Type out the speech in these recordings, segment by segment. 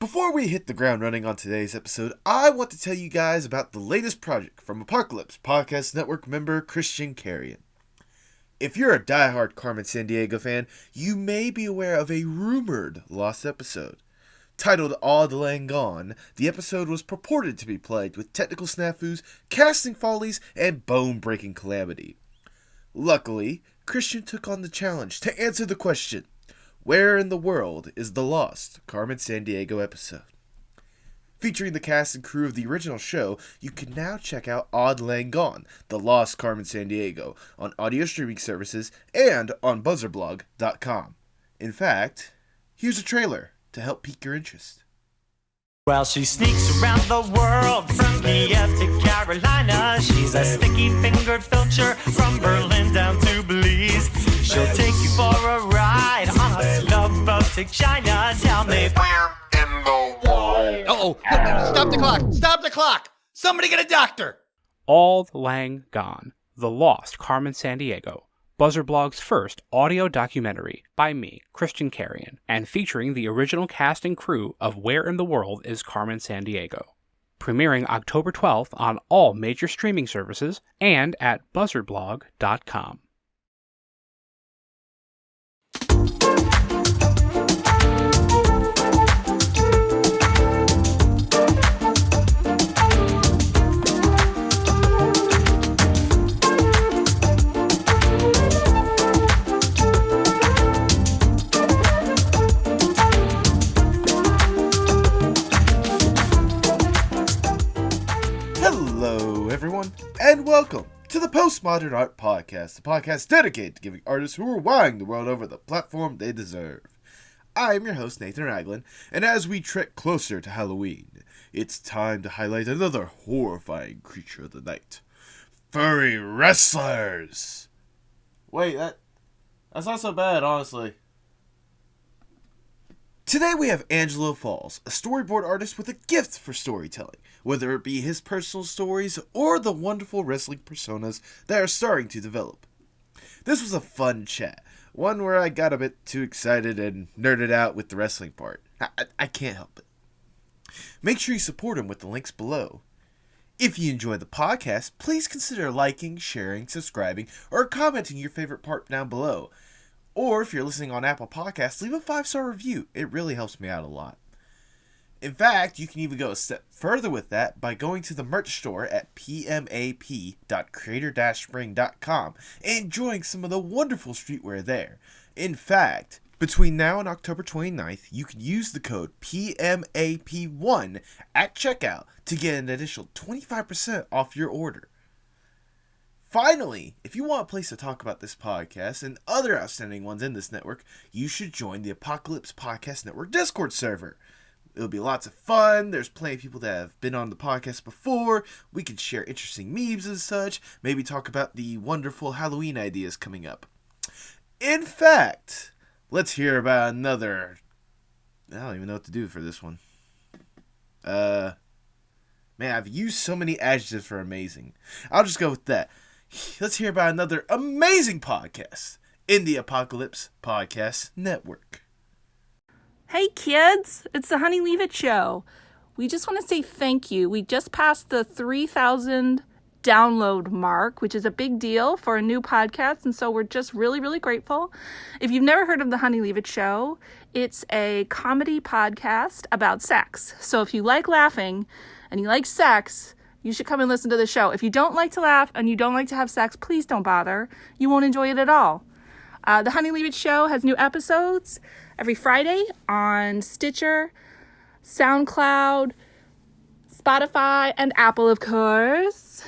Before we hit the ground running on today's episode, I want to tell you guys about the latest project from Apocalypse Podcast Network member Christian Carrion. If you're a diehard Carmen Sandiego fan, you may be aware of a rumored lost episode. Titled Auld Lang Gone, the episode was purported to be plagued with technical snafus, casting follies, and bone-breaking calamity. Luckily, Christian took on the challenge to answer the question, where in the world is the lost Carmen Sandiego episode? Featuring the cast and crew of the original show, you can now check out Auld Lang Gone, The Lost Carmen Sandiego, on audio streaming services and on buzzerblog.com. In fact, here's a trailer to help pique your interest. Well, she sneaks around the world from Kiev to Carolina. She's a sticky-fingered filcher from Berlin down to Belize. She'll take you for a ride on a love boat to China. Tell me where in the world? Uh-oh, stop the clock, stop the clock! Somebody get a doctor! Auld Lang Gone, The Lost Carmen Sandiego, Buzzerblog's first audio documentary by me, Christian Carrion, and featuring the original cast and crew of Where in the World is Carmen Sandiego. Premiering October 12th on all major streaming services and at buzzerblog.com. Hello, everyone, and welcome to the Postmodern Art Podcast, the podcast dedicated to giving artists who are wowing the world over the platform they deserve. I am your host, Nathan Ragland, and as we trek closer to Halloween, it's time to highlight another horrifying creature of the night. Furry wrestlers! Wait, that's not so bad, honestly. Today we have Angelo Falls, a storyboard artist with a gift for storytelling, whether it be his personal stories or the wonderful wrestling personas that are starting to develop. This was a fun chat, one where I got a bit too excited and nerded out with the wrestling part. I can't help it. Make sure you support him with the links below. If you enjoy the podcast, please consider liking, sharing, subscribing, or commenting your favorite part down below. Or if you're listening on Apple Podcasts, leave a 5-star review. It really helps me out a lot. In fact, you can even go a step further with that by going to the merch store at pmap.creator-spring.com and enjoying some of the wonderful streetwear there. In fact, between now and October 29th, you can use the code PMAP1 at checkout to get an additional 25% off your order. Finally, if you want a place to talk about this podcast and other outstanding ones in this network, you should join the Apocalypse Podcast Network Discord server. It'll be lots of fun. There's plenty of people that have been on the podcast before. We can share interesting memes and such. Maybe talk about the wonderful Halloween ideas coming up. In fact, let's hear about another... I don't even know what to do for this one. Man, I've used so many adjectives for amazing. I'll just go with that. Let's hear about another amazing podcast in the Apocalypse Podcast Network. Hey kids, it's the Honey Leave It Show. We just want to say thank you. We just passed the 3,000 download mark, which is a big deal for a new podcast, and so we're just really, really grateful. If you've never heard of the Honey Leave It Show, it's a comedy podcast about sex. So if you like laughing and you like sex, you should come and listen to the show. If you don't like to laugh and you don't like to have sex, please don't bother. You won't enjoy it at all. The Honey Leave It Show has new episodes every Friday on Stitcher, SoundCloud, Spotify, and Apple, of course.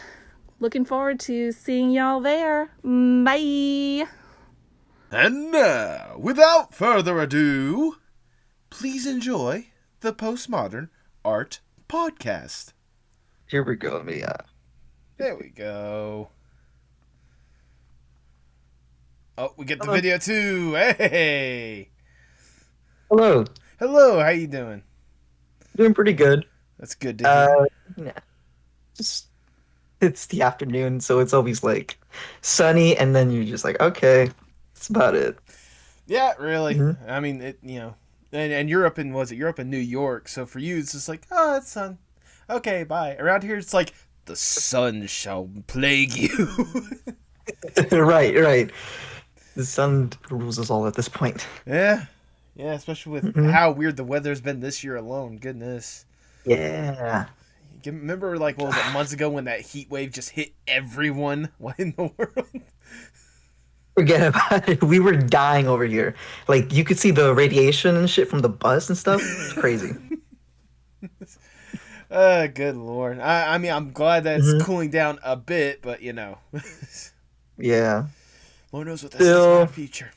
Looking forward to seeing y'all there. Bye. And now, without further ado, please enjoy the Postmodern Art Podcast. Here we go, Mia. There we go. Oh, we get the video too. Hey. Hello. Hello, how you doing? Doing pretty good. That's good to hear. Yeah. Just it's the afternoon, so it's always like sunny, and then you're just like, okay, that's about it. Yeah, really. Mm-hmm. I mean, And you're up in you're up in New York, so for you it's just like, oh, it's sun. Okay, bye. Around here it's like the sun shall plague you. Right. The sun rules us all at this point. Yeah, especially with how weird the weather's been this year alone. Goodness. Yeah. Remember, like, what was it, months ago when that heat wave just hit everyone? What in the world? Forget about it. We were dying over here. Like, you could see the radiation and shit from the bus and stuff. It's crazy. Good Lord. I mean, I'm glad that it's cooling down a bit, but, you know. Yeah. Lord knows what this is in our future.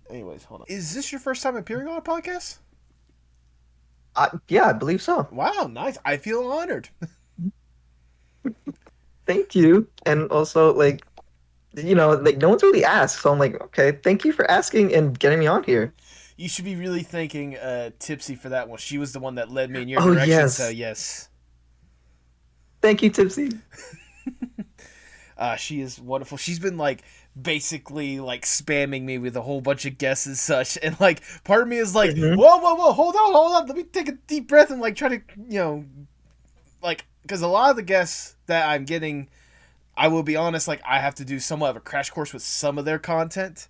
Anyways, hold on. Is this your first time appearing on a podcast? Yeah, I believe so. Wow, nice. I feel honored. Thank you. And also, like, you know, like, no one's really asked. So I'm like, okay, thank you for asking and getting me on here. You should be really thanking Tipsy for that one. She was the one that led me in your Oh, direction, yes. so yes. Thank you, Tipsy. She is wonderful. She's been, like, basically, like, spamming me with a whole bunch of guests and such. And, like, part of me is like, whoa, hold on. Let me take a deep breath and, like, try to, you know, like, because a lot of the guests that I'm getting, I will be honest, like, I have to do somewhat of a crash course with some of their content.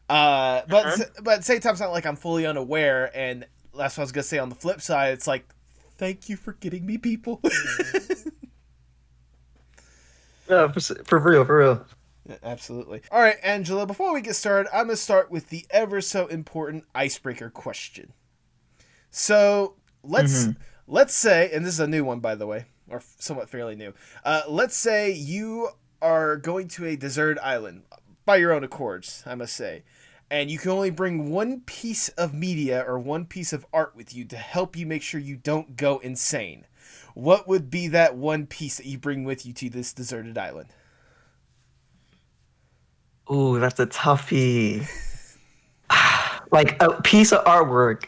But at the same time, it's not like I'm fully unaware. And that's what I was going to say on the flip side. It's like, thank you for getting me people. For real. Yeah, absolutely. All right, Angela, before we get started, I'm going to start with the ever so important icebreaker question. So let's say, and this is a new one, by the way, or somewhat fairly new. Let's say you are going to a deserted island by your own accords, I must say, and you can only bring one piece of media or one piece of art with you to help you make sure you don't go insane. What would be that one piece that you bring with you to this deserted island? Ooh, that's a toughie. Like a piece of artwork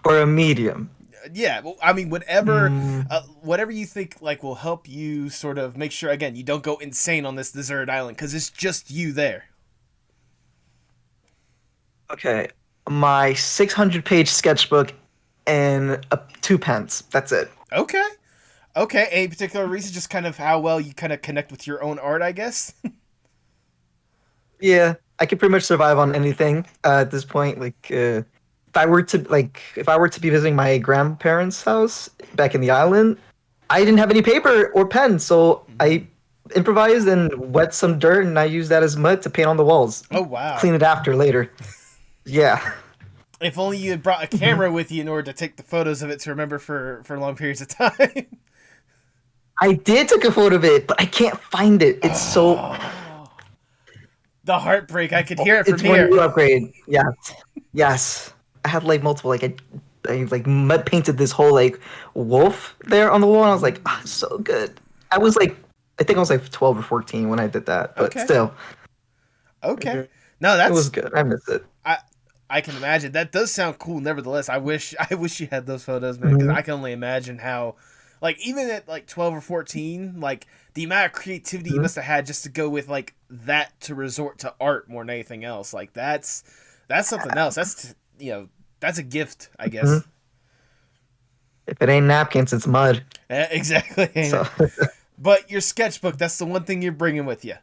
or a medium. Yeah, well, I mean, whatever you think like will help you sort of make sure, again, you don't go insane on this deserted island because it's just you there. Okay, my 600-page sketchbook and 2 pens. That's it. Okay. Any particular reason? Just kind of how well you kind of connect with your own art, I guess. Yeah, I can pretty much survive on anything at this point. Like, if I were to be visiting my grandparents' house back in the island, I didn't have any paper or pen, so I improvised and wet some dirt, and I used that as mud to paint on the walls. Oh wow! Clean it after later. Yeah. If only you had brought a camera with you in order to take the photos of it to remember for long periods of time. I did take a photo of it, but I can't find it. It's so... The heartbreak. I could hear it from it's here. It's one upgrade. Yes. I had like multiple, like I like mud painted this whole like wolf there on the wall, and I was like, so good. I think I was like 12 or 14 when I did that, but still. Okay. No, it was good. I miss it. I can imagine. That does sound cool. Nevertheless, I wish you had those photos, man, because I can only imagine how, like, even at like 12 or 14, like the amount of creativity you must have had just to go with like that to resort to art more than anything else. Like that's something else. That's that's a gift, I guess. If it ain't napkins, it's mud. Exactly. So. But your sketchbook, that's the one thing you're bringing with you.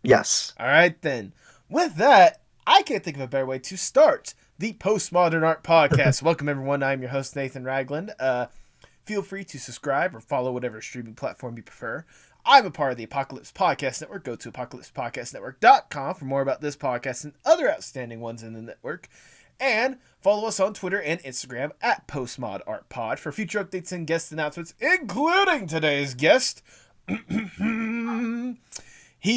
Yes. All right, then. With that, I can't think of a better way to start the Postmodern Art Podcast. Welcome, everyone. I'm your host, Nathan Ragland. Feel free to subscribe or follow whatever streaming platform you prefer. I'm a part of the Apocalypse Podcast Network. Go to apocalypsepodcastnetwork.com for more about this podcast and other outstanding ones in the network. And follow us on Twitter and Instagram at PostmodArtPod for future updates and guest announcements, including today's guest. He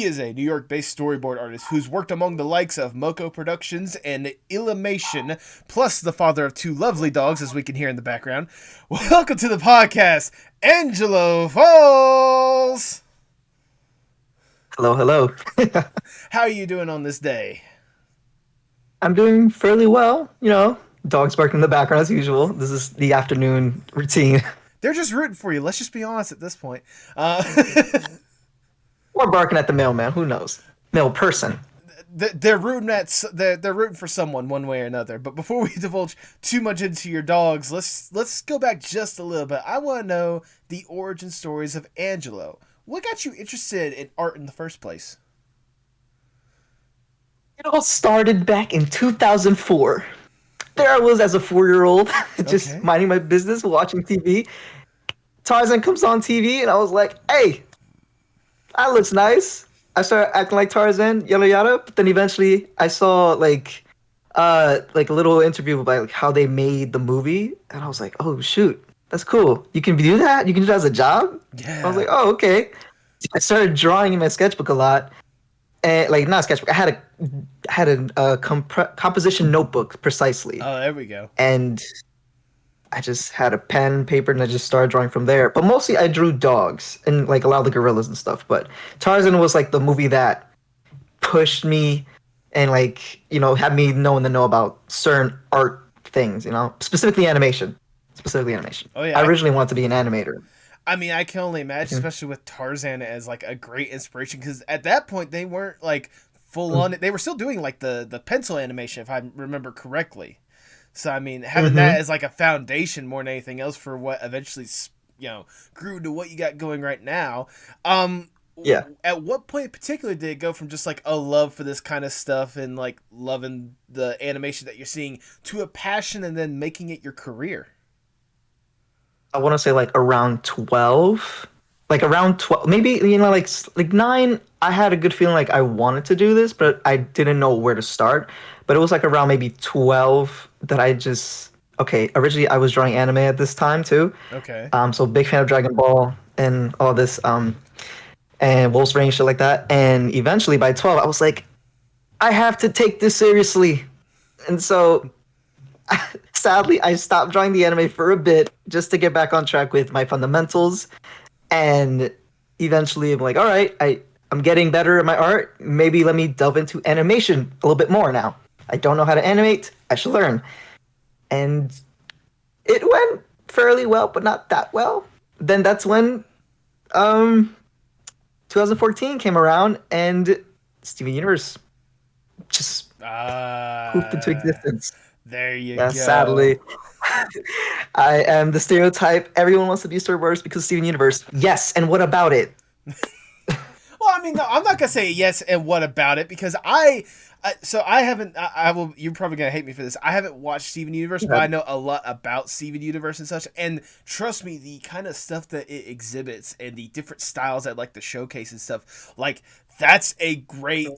is a New York-based storyboard artist who's worked among the likes of Moko Productions and Illimation, plus the father of 2 lovely dogs, as we can hear in the background. Welcome to the podcast, Angelo Falls! Hello. How are you doing on this day? I'm doing fairly well. You know, dogs barking in the background as usual. This is the afternoon routine. They're just rooting for you. Let's just be honest at this point. Or barking at the mailman. Who knows? Mail person. they're rooting they're rooting for someone one way or another. But before we divulge too much into your dogs, let's go back just a little bit. I want to know the origin stories of Angelo. What got you interested in art in the first place? It all started back in 2004. There I was as a 4-year-old, just minding my business, watching TV. Tarzan comes on TV, and I was like, hey, that looks nice. I started acting like Tarzan, yada yada. But then eventually, I saw like a little interview about like how they made the movie, and I was like, oh shoot, that's cool. You can do that. You can do that as a job. Yeah. I was like, oh okay. I started drawing in my sketchbook a lot, and like not a sketchbook. I had a composition notebook precisely. Oh, there we go. And I just had a pen, paper, and I just started drawing from there. But mostly I drew dogs and like a lot of the gorillas and stuff. But Tarzan was like the movie that pushed me and like, you know, had me know about certain art things, you know, specifically animation. Oh yeah. I originally wanted to be an animator. I mean, I can only imagine, especially with Tarzan as like a great inspiration, because at that point they weren't like full on. They were still doing like the pencil animation, if I remember correctly. So I mean, having that as like a foundation more than anything else for what eventually, you know, grew to what you got going right now. Yeah. At what point in particular did it go from just like a love for this kind of stuff and like loving the animation that you're seeing to a passion and then making it your career? I want to say like around 12. Like around 12, maybe, you know, like 9, I had a good feeling like I wanted to do this, but I didn't know where to start. But it was like around maybe 12 that I just, okay, originally I was drawing anime at this time too. Okay. So big fan of Dragon Ball and all this, and Wolf's Rain, shit like that. And eventually by 12, I was like, I have to take this seriously. And so sadly, I stopped drawing the anime for a bit just to get back on track with my fundamentals. And eventually I'm like, all right, I'm getting better at my art. Maybe let me delve into animation a little bit more now. I don't know how to animate. I should learn. And it went fairly well, but not that well. Then that's when 2014 came around and Steven Universe just poofed into existence. There you go. Sadly. I am the stereotype. Everyone wants to be storyboarders because Steven Universe. Yes, and what about it? Well, I mean, no, I'm not gonna say yes and what about it, because I haven't. I will. You're probably gonna hate me for this. I haven't watched Steven Universe, but I know a lot about Steven Universe and such. And trust me, the kind of stuff that it exhibits and the different styles I'd like to showcase and stuff, like that's a great.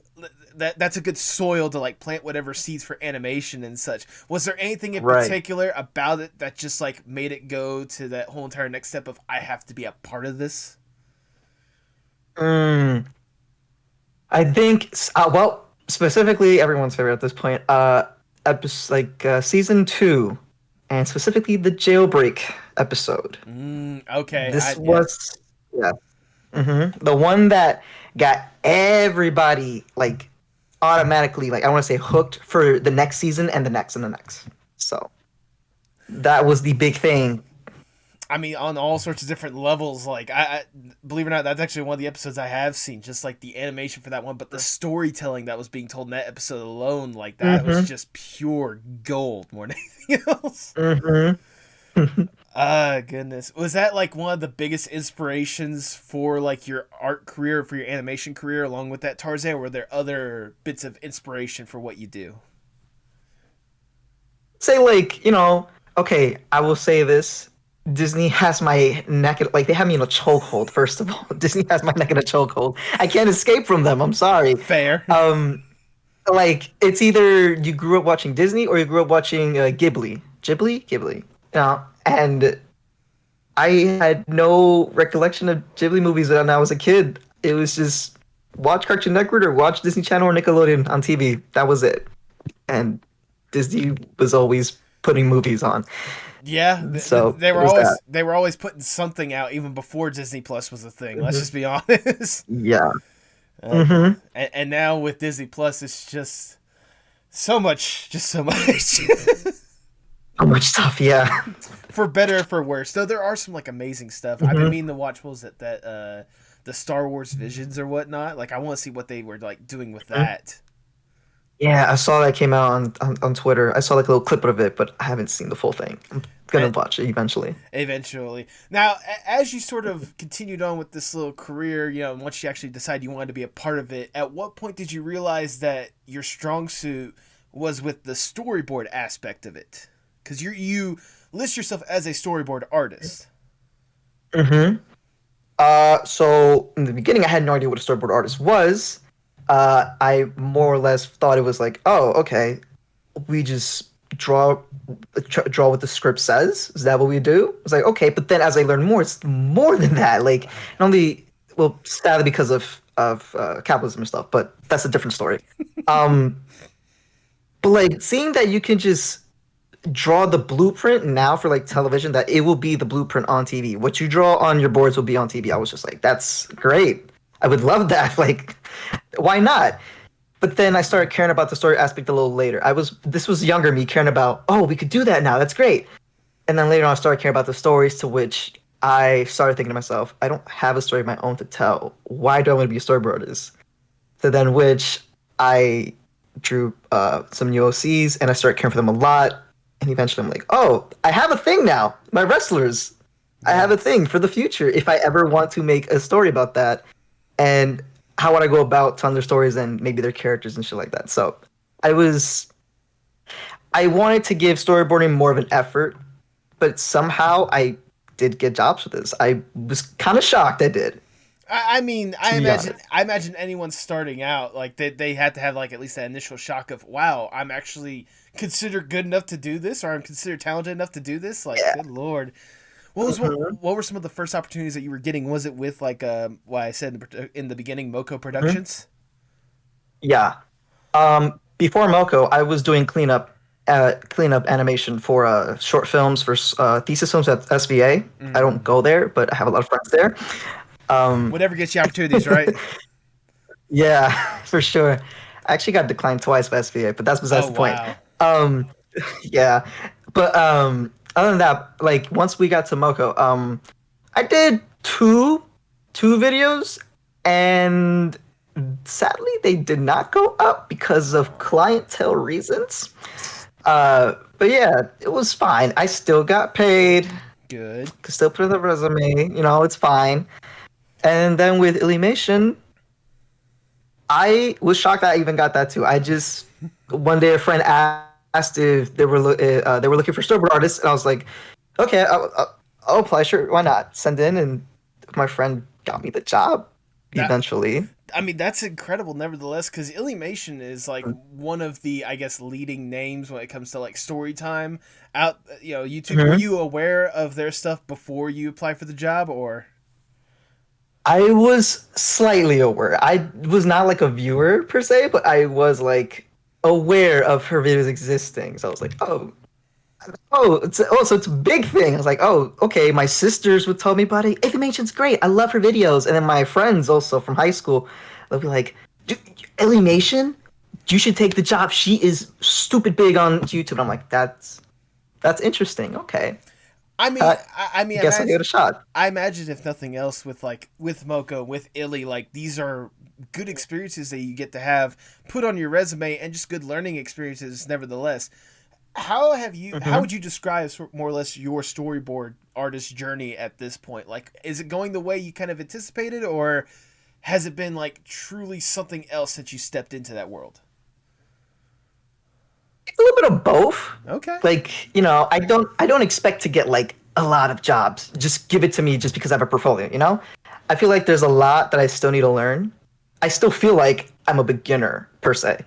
That's a good soil to like plant whatever seeds for animation and such. Was there anything in particular about it that just like made it go to that whole entire next step of I have to be a part of this? I think well, specifically everyone's favorite at this point. Season 2, and specifically the jailbreak episode. Okay, this was the one that got everybody like automatically, like I want to say, hooked for the next season and the next and the next. So that was the big thing. I mean, on all sorts of different levels. Like, I believe it or not, that's actually one of the episodes I have seen. Just like the animation for that one, but the storytelling that was being told in that episode alone, like that was just pure gold more than anything else. Goodness, was that like one of the biggest inspirations for like your art career, for your animation career, along with that Tarzan? Or were there other bits of inspiration for what you do? Say like, you know, okay, I will say this. Disney has my neck, like they have me in a chokehold. First of all, Disney has my neck in a chokehold. I can't escape from them. I'm sorry. Fair. Like it's either you grew up watching Disney or you grew up watching Ghibli. You know, and I had no recollection of Ghibli movies when I was a kid. It was just watch Cartoon Network or watch Disney Channel or Nickelodeon on TV. That was it. And Disney was always putting movies on. Yeah, so they were always putting something out even before Disney Plus was a thing. Let's just be honest. Yeah. And now with Disney Plus, it's just so much. So much stuff, yeah. For better or for worse. Though there are some like amazing stuff. I've been meaning to watch, what was it, that the Star Wars Visions or whatnot. Like I want to see what they were like doing with that. Yeah, I saw that came out on Twitter. I saw like a little clip of it, but I haven't seen the full thing. I'm gonna watch it eventually. Eventually. Now, as you sort of continued on with this little career, once you actually decided you wanted to be a part of it, at what point did you realize that your strong suit was with the storyboard aspect of it? Because you list yourself as a storyboard artist. Mm-hmm. So in the beginning, I had no idea what a storyboard artist was. I more or less thought it was like, oh, okay, we just draw what the script says. Is that what we do? It's like, okay, but then as I learned more, it's more than that. Like, not only, well, sadly because of capitalism and stuff, but that's a different story. But like seeing that you can just draw the blueprint now for like television, that it will be the blueprint on TV. What you draw on your boards will be on TV. I was just like, that's great. I would love that. Like, why not? But then I started caring about the story aspect a little later. This was younger me caring about, oh, we could do that now. That's great. And then later on, I started caring about the stories, to which I started thinking to myself, I don't have a story of my own to tell. Why do I want to be a storyboard artist? So then, which I drew some new OCs, and I started caring for them a lot. And eventually, I'm like, oh, I have a thing now. My wrestlers. I have a thing for the future if I ever want to make a story about that. And how would I go about telling their stories and maybe their characters and shit like that? So I wanted to give storyboarding more of an effort, but somehow I did get jobs with this. I was kind of shocked I did. I mean, I imagine anyone starting out, like they had to have like at least that initial shock of, wow, I'm actually considered good enough to do this, or I'm considered talented enough to do this. Like, good Lord. What were some of the first opportunities that you were getting? Was it with like what I said in the beginning, Moko Productions? Yeah. Before Moko, I was doing cleanup animation for short films for thesis films at SVA. I don't go there, but I have a lot of friends there. Whatever gets you opportunities, right? Yeah, for sure. I actually got declined twice by SVA, but that's besides the point. Wow. Yeah, but other than that, like once we got to Moko, I did two videos, and sadly they did not go up because of clientele reasons. But yeah, it was fine. I still got paid. Good. Could still put in the resume. It's fine. And then with Illumation, I was shocked that I even got that too. I just one day a friend asked if they were looking for storyboard artists, and I was like, okay, I'll apply. Sure, why not? Send in, and my friend got me the job eventually. I mean, that's incredible, nevertheless, because Illumation is like one of the, I guess, leading names when it comes to like story time out. YouTube. Were you aware of their stuff before you applied for the job, or? I was slightly aware. I was not like a viewer per se, but I was like aware of her videos existing. So I was like, so it's a big thing. I was like, oh, okay. My sisters would tell me about it. Illumination's great. I love her videos. And then my friends also from high school, they'll be like, Illumation, you should take the job. She is stupid big on YouTube. And I'm like, that's interesting. Okay. I mean, I guess I'll give it a shot. I imagine if nothing else, with Moko, with Illy, like these are good experiences that you get to have put on your resume, and just good learning experiences, nevertheless. How would you describe more or less your storyboard artist journey at this point? Like, is it going the way you kind of anticipated, or has it been like truly something else since you stepped into that world? It's a little bit of both. Okay. Like, I don't expect to get like a lot of jobs. Just give it to me just because I have a portfolio, I feel like there's a lot that I still need to learn. I still feel like I'm a beginner per se.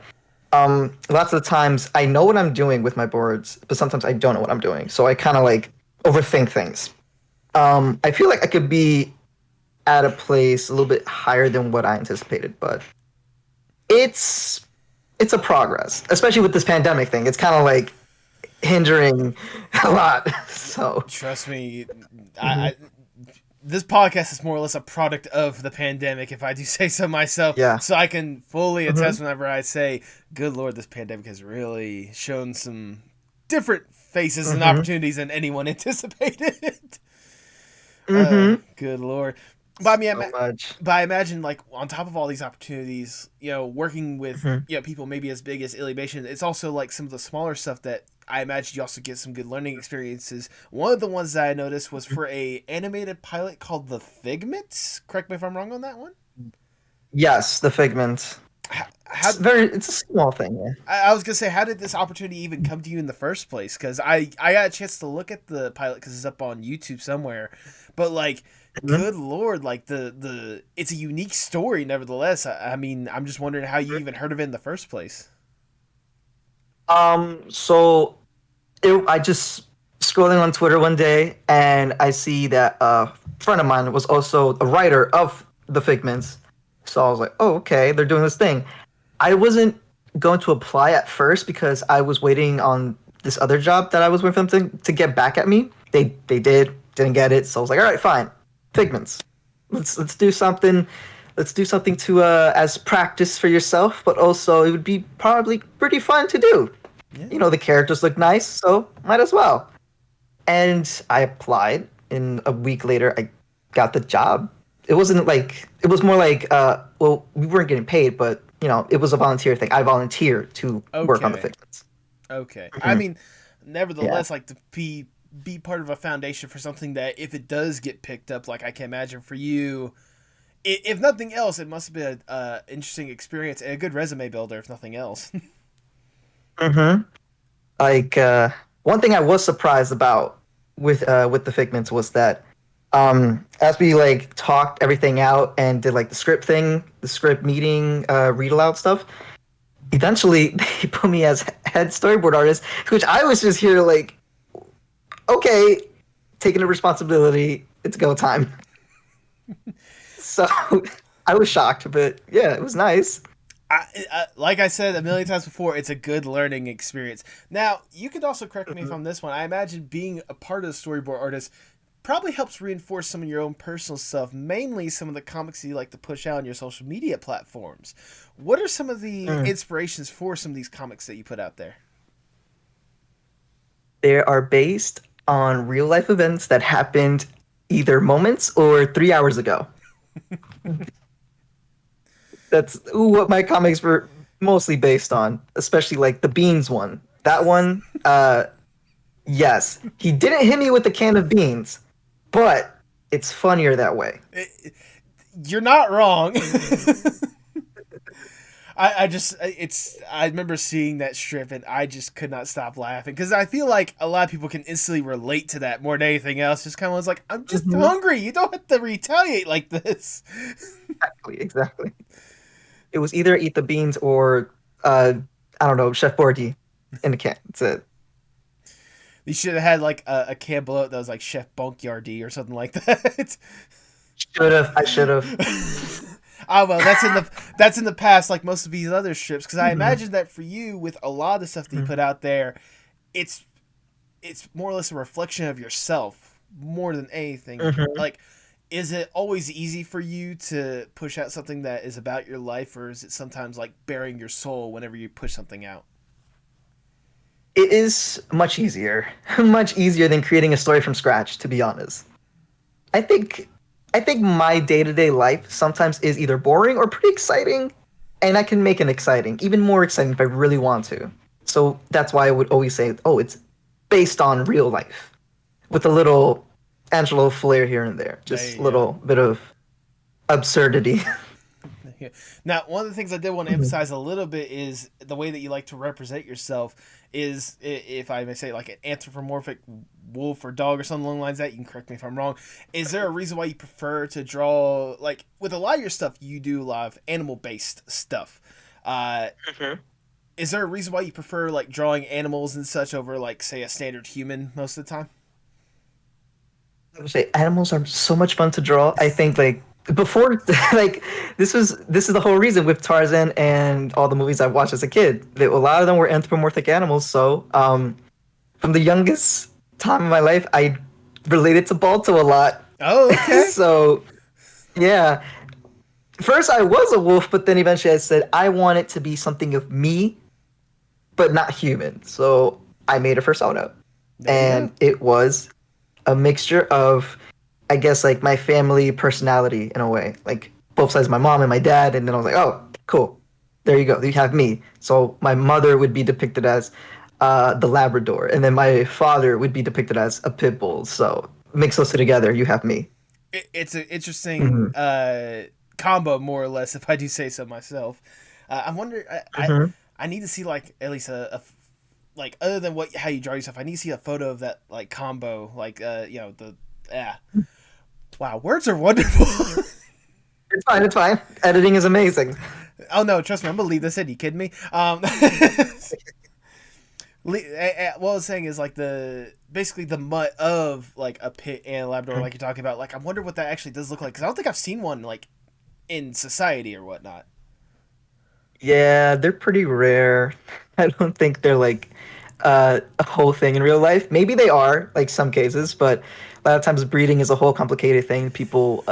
Lots of the times I know what I'm doing with my boards, but sometimes I don't know what I'm doing. So I kind of like overthink things. I feel like I could be at a place a little bit higher than what I anticipated, but it's a progress, especially with this pandemic thing. It's kind of like hindering a lot. So trust me, this podcast is more or less a product of the pandemic, if I do say so myself. Yeah. So I can fully attest whenever I say, good Lord, this pandemic has really shown some different faces and opportunities than anyone anticipated. Good Lord. But I mean, so much. but I imagine, like, on top of all these opportunities, working with Mhm. people maybe as big as Illymation, it's also like some of the smaller stuff that I imagine you also get some good learning experiences. One of the ones that I noticed was for a animated pilot called The Figments. Correct me if I'm wrong on that one. Yes, the Figment. How, It's a small thing. Yeah. I was gonna say, how did this opportunity even come to you in the first place? Because I got a chance to look at the pilot because it's up on YouTube somewhere, but like, good lord, like the it's a unique story nevertheless. I mean, I'm just wondering how you even heard of it in the first place. So I just scrolling on Twitter one day, and I see that a friend of mine was also a writer of the Figments. So I was like, oh, okay, they're doing this thing. I wasn't going to apply at first because I was waiting on this other job that I was with them to get back at me. They didn't get it. So I was like, all right, fine, Figments. Let's do something. Let's do something to as practice for yourself, but also it would be probably pretty fun to do. Yeah. The characters look nice, so might as well. And I applied, and a week later, I got the job. It wasn't like, it was more like, well, we weren't getting paid, but, it was a volunteer thing. I volunteered to work on the Okay. Figments. Okay. I mean, nevertheless, Yeah. like to be part of a foundation for something that if it does get picked up, like I can imagine for you, if nothing else, it must have been a interesting experience and a good resume builder, if nothing else. Mm-hmm. Like, one thing I was surprised about with the Figments was that, as we like talked everything out and did like the script meeting, read aloud stuff, eventually they put me as head storyboard artist, which I was just here like, okay, taking the responsibility, it's go time. So I was shocked, but yeah, it was nice. Like I said a million times before, it's a good learning experience. Now, you could also correct me if I'm this one. I imagine being a part of the storyboard artist probably helps reinforce some of your own personal stuff, mainly some of the comics that you like to push out on your social media platforms. What are some of the inspirations for some of these comics that you put out there? They are based on real life events that happened either moments or 3 hours ago. That's what my comics were mostly based on, especially like the beans one. That one, yes, he didn't hit me with a can of beans, but it's funnier that way. You're not wrong. I remember seeing that strip and I just could not stop laughing because I feel like a lot of people can instantly relate to that more than anything else. Just kind of was like, I'm just hungry. You don't have to retaliate like this. Exactly. It was either eat the beans or I don't know, Chef Boyardee in the can. That's it. You should have had like a can below it that was like Chef Bonkyardee or something like that. I should have. Oh well, that's in the past, like most of these other strips. Because I imagine that for you, with a lot of the stuff that you put out there, it's more or less a reflection of yourself more than anything. Like, is it always easy for you to push out something that is about your life, or is it sometimes like bearing your soul whenever you push something out? It is much easier, much easier than creating a story from scratch. To be honest, I think my day-to-day life sometimes is either boring or pretty exciting, and I can make it exciting, even more exciting if I really want to. So that's why I would always say, oh, it's based on real life, with a little Angelo flair here and there, just a little bit of absurdity. Now, one of the things I did want to emphasize a little bit is the way that you like to represent yourself is, if I may say, like an anthropomorphic wolf or dog or something along the lines of that. You can correct me if I'm wrong. Is there a reason why you prefer to draw, like, with a lot of your stuff, you do a lot of animal-based stuff. Is there a reason why you prefer, like, drawing animals and such over, like, say, a standard human most of the time? I would say animals are so much fun to draw. I think like before, like this is the whole reason with Tarzan and all the movies I watched as a kid. A lot of them were anthropomorphic animals. So from the youngest time in my life, I related to Balto a lot. Oh, okay. So yeah, first I was a wolf, but then eventually I said I want it to be something of me, but not human. So I made a persona, and it was a mixture of I guess like my family personality in a way, like both sides, my mom and my dad, and then I was like, oh, cool, there you go, you have me. So my mother would be depicted as the Labrador, and then my father would be depicted as a pit bull. So mix those two together, you have me. It's an interesting combo, more or less, if I do say so myself. I'm wondering, I need to see like at least like other than how you draw yourself, I need to see a photo of that like combo, like wow, words are wonderful. It's fine. Editing is amazing. Oh no, trust me, I'm gonna leave this in. You kidding me? What I was saying is like basically the mutt of like a pit and a Labrador, like you're talking about. Like I wonder what that actually does look like, because I don't think I've seen one like in society or whatnot. Yeah, they're pretty rare. I don't think they're like a whole thing in real life. Maybe they are, like some cases, but a lot of times breeding is a whole complicated thing people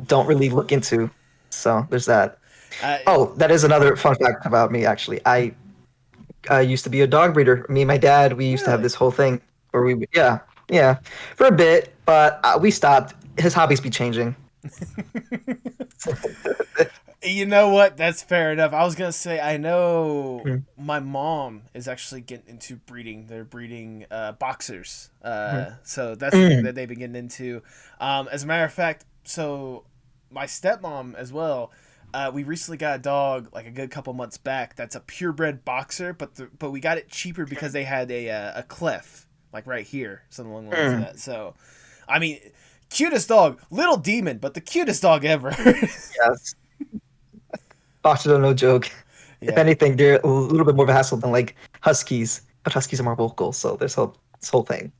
don't really look into. So there's that. That is another fun fact about me, actually. I used to be a dog breeder. Me and my dad, we used to have this whole thing where yeah, for a bit, but we stopped. His hobbies be changing. You know what? That's fair enough. I was gonna say, I know my mom is actually getting into breeding. They're breeding boxers. So that's the thing that they've been getting into. As a matter of fact, so my stepmom as well. We recently got a dog like a good couple months back. That's a purebred boxer, but we got it cheaper because they had a clef like right here, something along the lines of that. So, I mean, cutest dog, little demon, but the cutest dog ever. Yes. Boxers are no joke. Yeah. If anything, they're a little bit more of a hassle than like huskies, but huskies are more vocal. So there's this whole thing.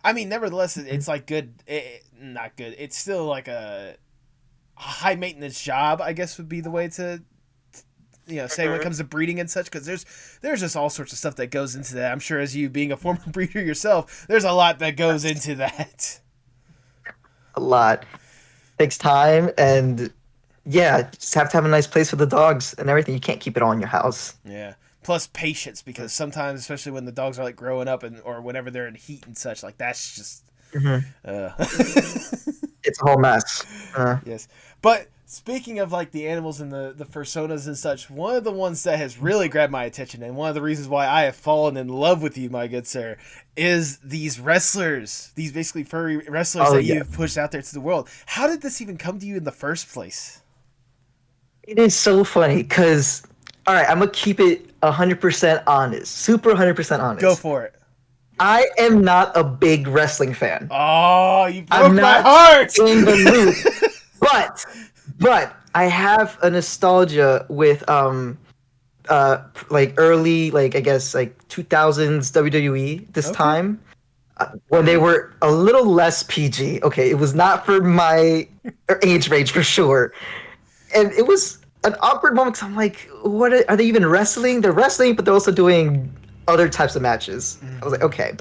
I mean, nevertheless, it's like good. Not good. It's still like a high maintenance job, I guess would be the way to say when it comes to breeding and such, because there's just all sorts of stuff that goes into that. I'm sure, as you being a former breeder yourself, there's a lot that goes into that. A lot. Takes time, and yeah, just have to have a nice place for the dogs and everything. You can't keep it all in your house. Yeah. Plus patience, because sometimes, especially when the dogs are like growing up or whenever they're in heat and such, like that's just it's a whole mess. Yes. But speaking of like the animals and the personas and such, one of the ones that has really grabbed my attention, and one of the reasons why I have fallen in love with you, my good sir, is these wrestlers, these basically furry wrestlers that you've pushed out there to the world. How did this even come to you in the first place? It is so funny because, all right, I'm going to keep it 100% honest, super 100% honest. Go for it. I am not a big wrestling fan. Oh, you broke my heart! In the loop. But I have a nostalgia with like early, like I guess like 2000s WWE this time when they were a little less PG. Okay, it was not for my age range for sure. And it was an awkward moment because I'm like, what are they even wrestling? They're wrestling, but they're also doing other types of matches. I was like, okay.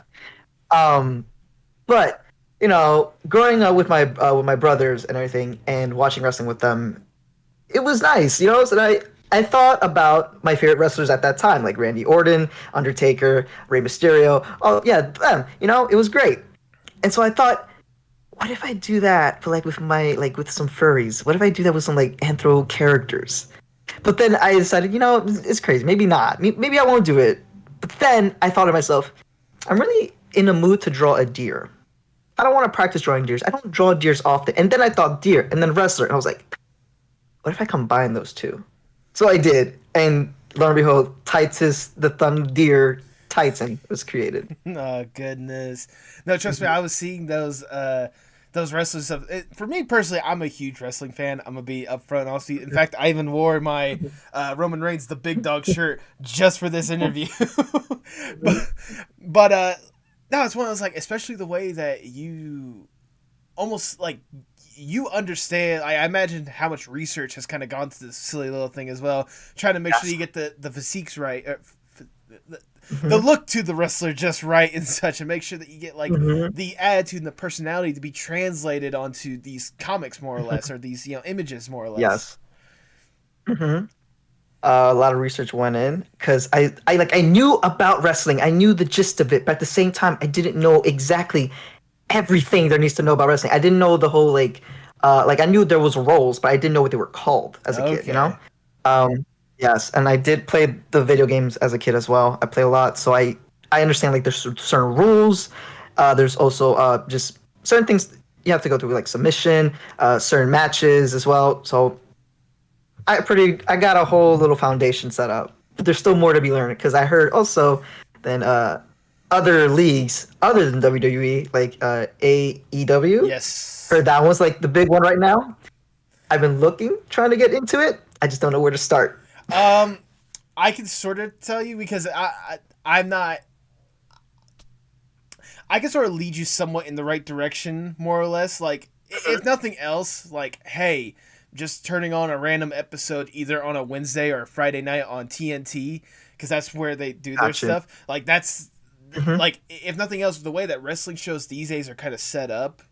But growing up with my brothers and everything, and watching wrestling with them, it was nice. So I thought about my favorite wrestlers at that time, like Randy Orton, Undertaker, Rey Mysterio. Oh yeah, them. It was great. And so I thought, what if I do that for with some furries? What if I do that with some anthro characters? But then I decided, it's crazy. Maybe not. Maybe I won't do it. But then I thought to myself, I'm really in a mood to draw a deer. I don't want to practice drawing deers. I don't draw deers often. And then I thought deer and then wrestler. And I was like, what if I combine those two? So I did. And lo and behold, Titus the Thumb Deer Titan was created. Oh, goodness. No, trust me, I was seeing those wrestlers. For me personally, I'm a huge wrestling fan. I'm going to be upfront. In fact, I even wore my Roman Reigns the Big Dog shirt just for this interview. but no, it's one of those, especially the way that you almost, you understand. I imagine how much research has kind of gone to this silly little thing as well, trying to make sure you get the physiques right, the look to the wrestler just right and such, and make sure that you get the attitude and the personality to be translated onto these comics more or less, or these images more or less. Yes. A lot of research went in because I knew about wrestling. I knew the gist of it, but at the same time, I didn't know exactly everything there needs to know about wrestling. I didn't know the whole like I knew there was roles, but I didn't know what they were called as a kid, you know? Yes, and I did play the video games as a kid as well. I play a lot, so I understand like there's certain rules. There's also just certain things you have to go through, like submission, certain matches as well. So I got a whole little foundation set up. But there's still more to be learned because I heard also then other leagues other than WWE, like AEW. Yes. Heard that one's like the big one right now. I've been trying to get into it. I just don't know where to start. I can sort of tell you because I'm not. I can sort of lead you somewhat in the right direction, more or less. Like, if nothing else, like, hey, just turning on a random episode either on a Wednesday or a Friday night on TNT, because that's where they do their stuff. Like, that's like, if nothing else, the way that wrestling shows these days are kind of set up.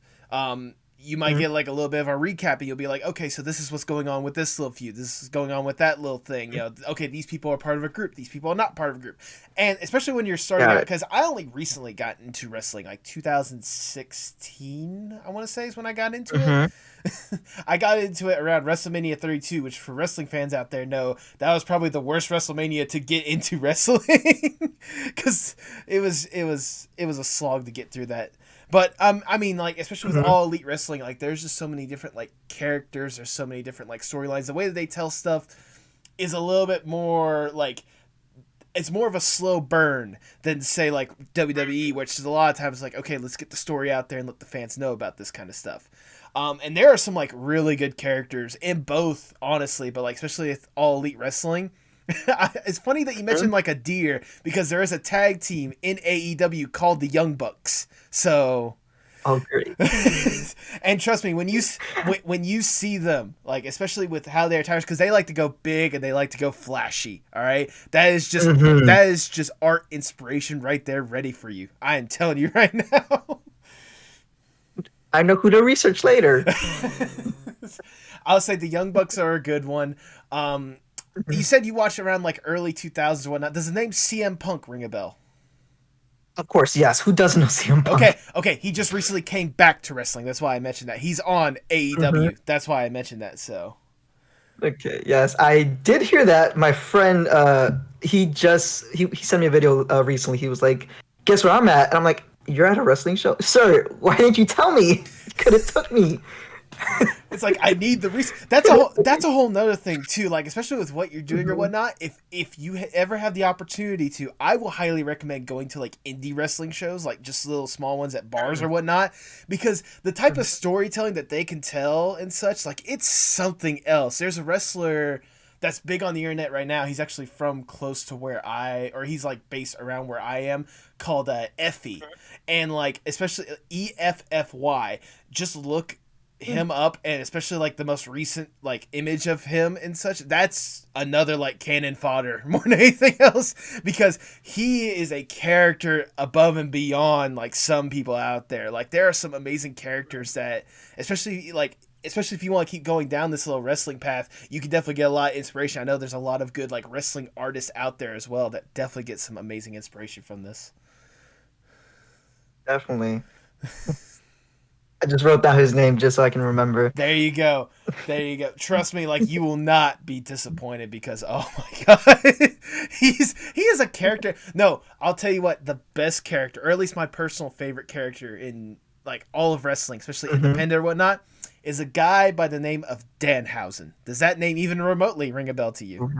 You might get like a little bit of a recap and you'll be like, okay, so this is what's going on with this little feud. This is going on with that little thing. You know, okay, these people are part of a group. These people are not part of a group. And especially when you're starting out, because I only recently got into wrestling, like 2016, I want to say is when I got into it. I got into it around WrestleMania 32, which for wrestling fans out there know that was probably the worst WrestleMania to get into wrestling because it was a slog to get through that. But I mean, like, especially with All Elite Wrestling, like, there's just so many different like characters. There's so many different like storylines. The way that they tell stuff is a little bit more like, it's more of a slow burn than say like WWE, which is a lot of times like, okay, let's get the story out there and let the fans know about this kind of stuff. And there are some like really good characters in both, honestly, but like especially with All Elite Wrestling. It's funny that you mentioned like a deer because there is a tag team in AEW called the Young Bucks. So, oh great! And trust me, when you see them, like especially with how they're attire, because they like to go big and they like to go flashy. All right, that is just art inspiration right there, ready for you. I am telling you right now. I know who to research later. I'll say the Young Bucks are a good one. You said you watched around like early 2000s and whatnot. Does the name CM Punk ring a bell? Of course, yes. Who doesn't know CM Punk? Okay. He just recently came back to wrestling. That's why I mentioned that. He's on AEW. That's why I mentioned that. So. Okay. Yes, I did hear that. My friend, he sent me a video recently. He was like, "Guess where I'm at?" And I'm like, "You're at a wrestling show, sir? Why didn't you tell me? Could have took me." It's like I need the research. That's a whole nother thing too. Like especially with what you're doing or whatnot. If you ever have the opportunity to, I will highly recommend going to like indie wrestling shows, like just little small ones at bars or whatnot, because the type of storytelling that they can tell and such, like it's something else. There's a wrestler that's big on the internet right now. He's actually from close to where he's like based around where I am, called Effie, and like especially EFFY. Just look him up, and especially like the most recent like image of him and such, that's another like cannon fodder more than anything else, because he is a character above and beyond like some people out there. Like there are some amazing characters that especially if you want to keep going down this little wrestling path, you can definitely get a lot of inspiration. I know there's a lot of good like wrestling artists out there as well that definitely get some amazing inspiration from this. Definitely. I just wrote down his name just so I can remember. There you go. Trust me, like you will not be disappointed because oh my god, he is a character. No, I'll tell you what, the best character, or at least my personal favorite character in like all of wrestling, especially independent or whatnot, is a guy by the name of Danhausen. Does that name even remotely ring a bell to you?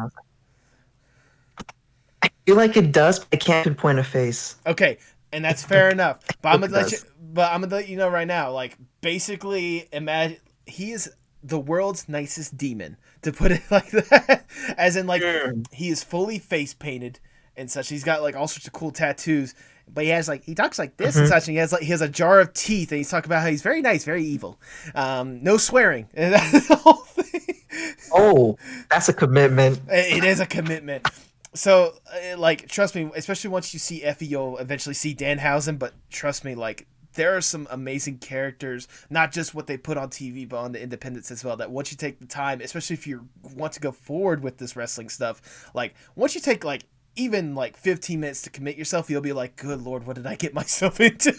I feel like it does, but I can't pinpoint a face. Okay, and that's fair enough. But I'm gonna let you know right now. Like basically, imagine he is the world's nicest demon, to put it like that. As in, like he is fully face painted and such. He's got like all sorts of cool tattoos. But he talks like this and such, and he has a jar of teeth, and he's talking about how he's very nice, very evil. No swearing. And that's the whole thing. Oh, that's a commitment. It is a commitment. So, like, trust me, especially once you see Effie, you'll eventually see Danhausen, but trust me, like, there are some amazing characters, not just what they put on TV, but on the independents as well, that once you take the time, especially if you want to go forward with this wrestling stuff, like, once you take, like, even, like, 15 minutes to commit yourself, you'll be like, good Lord, what did I get myself into?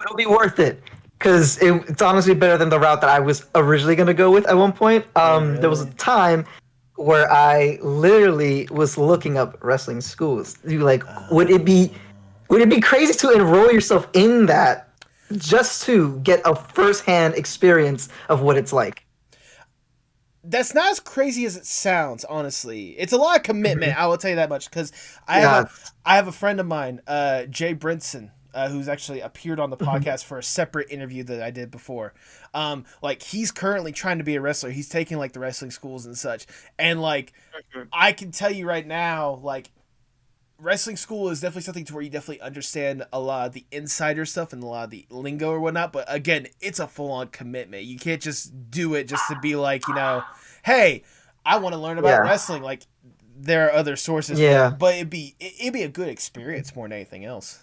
it'll be worth it because it's honestly better than the route that I was originally gonna go with at one point. There was a time where I literally was looking up wrestling schools. You like, would it be crazy to enroll yourself in that just to get a first-hand experience of what it's like? That's not as crazy as it sounds, honestly. It's a lot of commitment, I will tell you that much, because I have a friend of mine, Jay Brinson, who's actually appeared on the podcast for a separate interview that I did before. Like, he's currently trying to be a wrestler. He's taking, like, the wrestling schools and such. And, like, I can tell you right now, like, wrestling school is definitely something to where you definitely understand a lot of the insider stuff and a lot of the lingo or whatnot. But again, it's a full-on commitment. You can't just do it just to be like, hey, I want to learn about wrestling. Like, there are other sources. Yeah. For it, but it'd be a good experience more than anything else.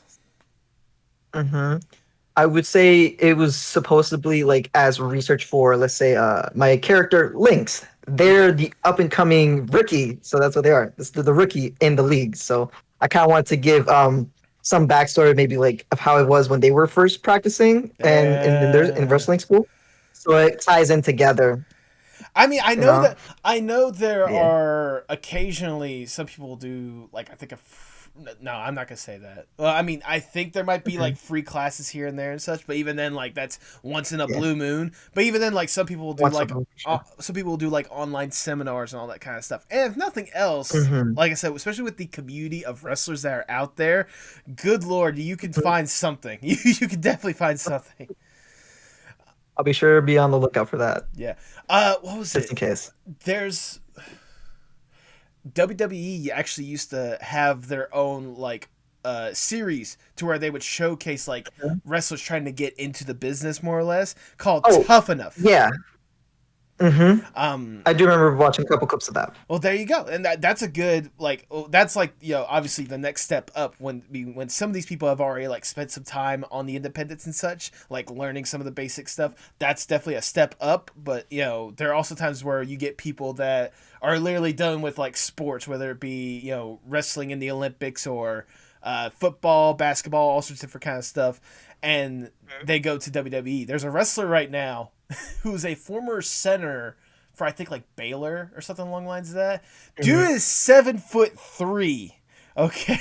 I would say it was supposedly like as research for, let's say, my character Lynx. They're the up and coming rookie, so that's what they are. It's the rookie in the league. So I kind of wanted to give some backstory, maybe like of how it was when they were first practicing and in wrestling school. So it ties in together. I mean, I know there are occasionally some people do like I think no, I'm not gonna say that. Well, I mean, I think there might be like free classes here and there and such, but even then, like that's once in a blue moon. But even then, like some people will do like online seminars and all that kind of stuff. And if nothing else, like I said, especially with the community of wrestlers that are out there, good lord, you can find something. You can definitely find something. I'll be sure to be on the lookout for that. Yeah. What was just in case? There's WWE actually used to have their own like series to where they would showcase like wrestlers trying to get into the business more or less called Tough Enough. Yeah. I do remember watching a couple clips of that. Well, there you go, and that's a good like. That's like obviously the next step up when some of these people have already like spent some time on the independents and such, like learning some of the basic stuff. That's definitely a step up. But there are also times where you get people that are literally done with like sports, whether it be wrestling in the Olympics or football, basketball, all sorts of different kind of stuff, and they go to WWE. There's a wrestler right now who's a former center for I think like Baylor or something along the lines of that. Dude is 7'3". Okay.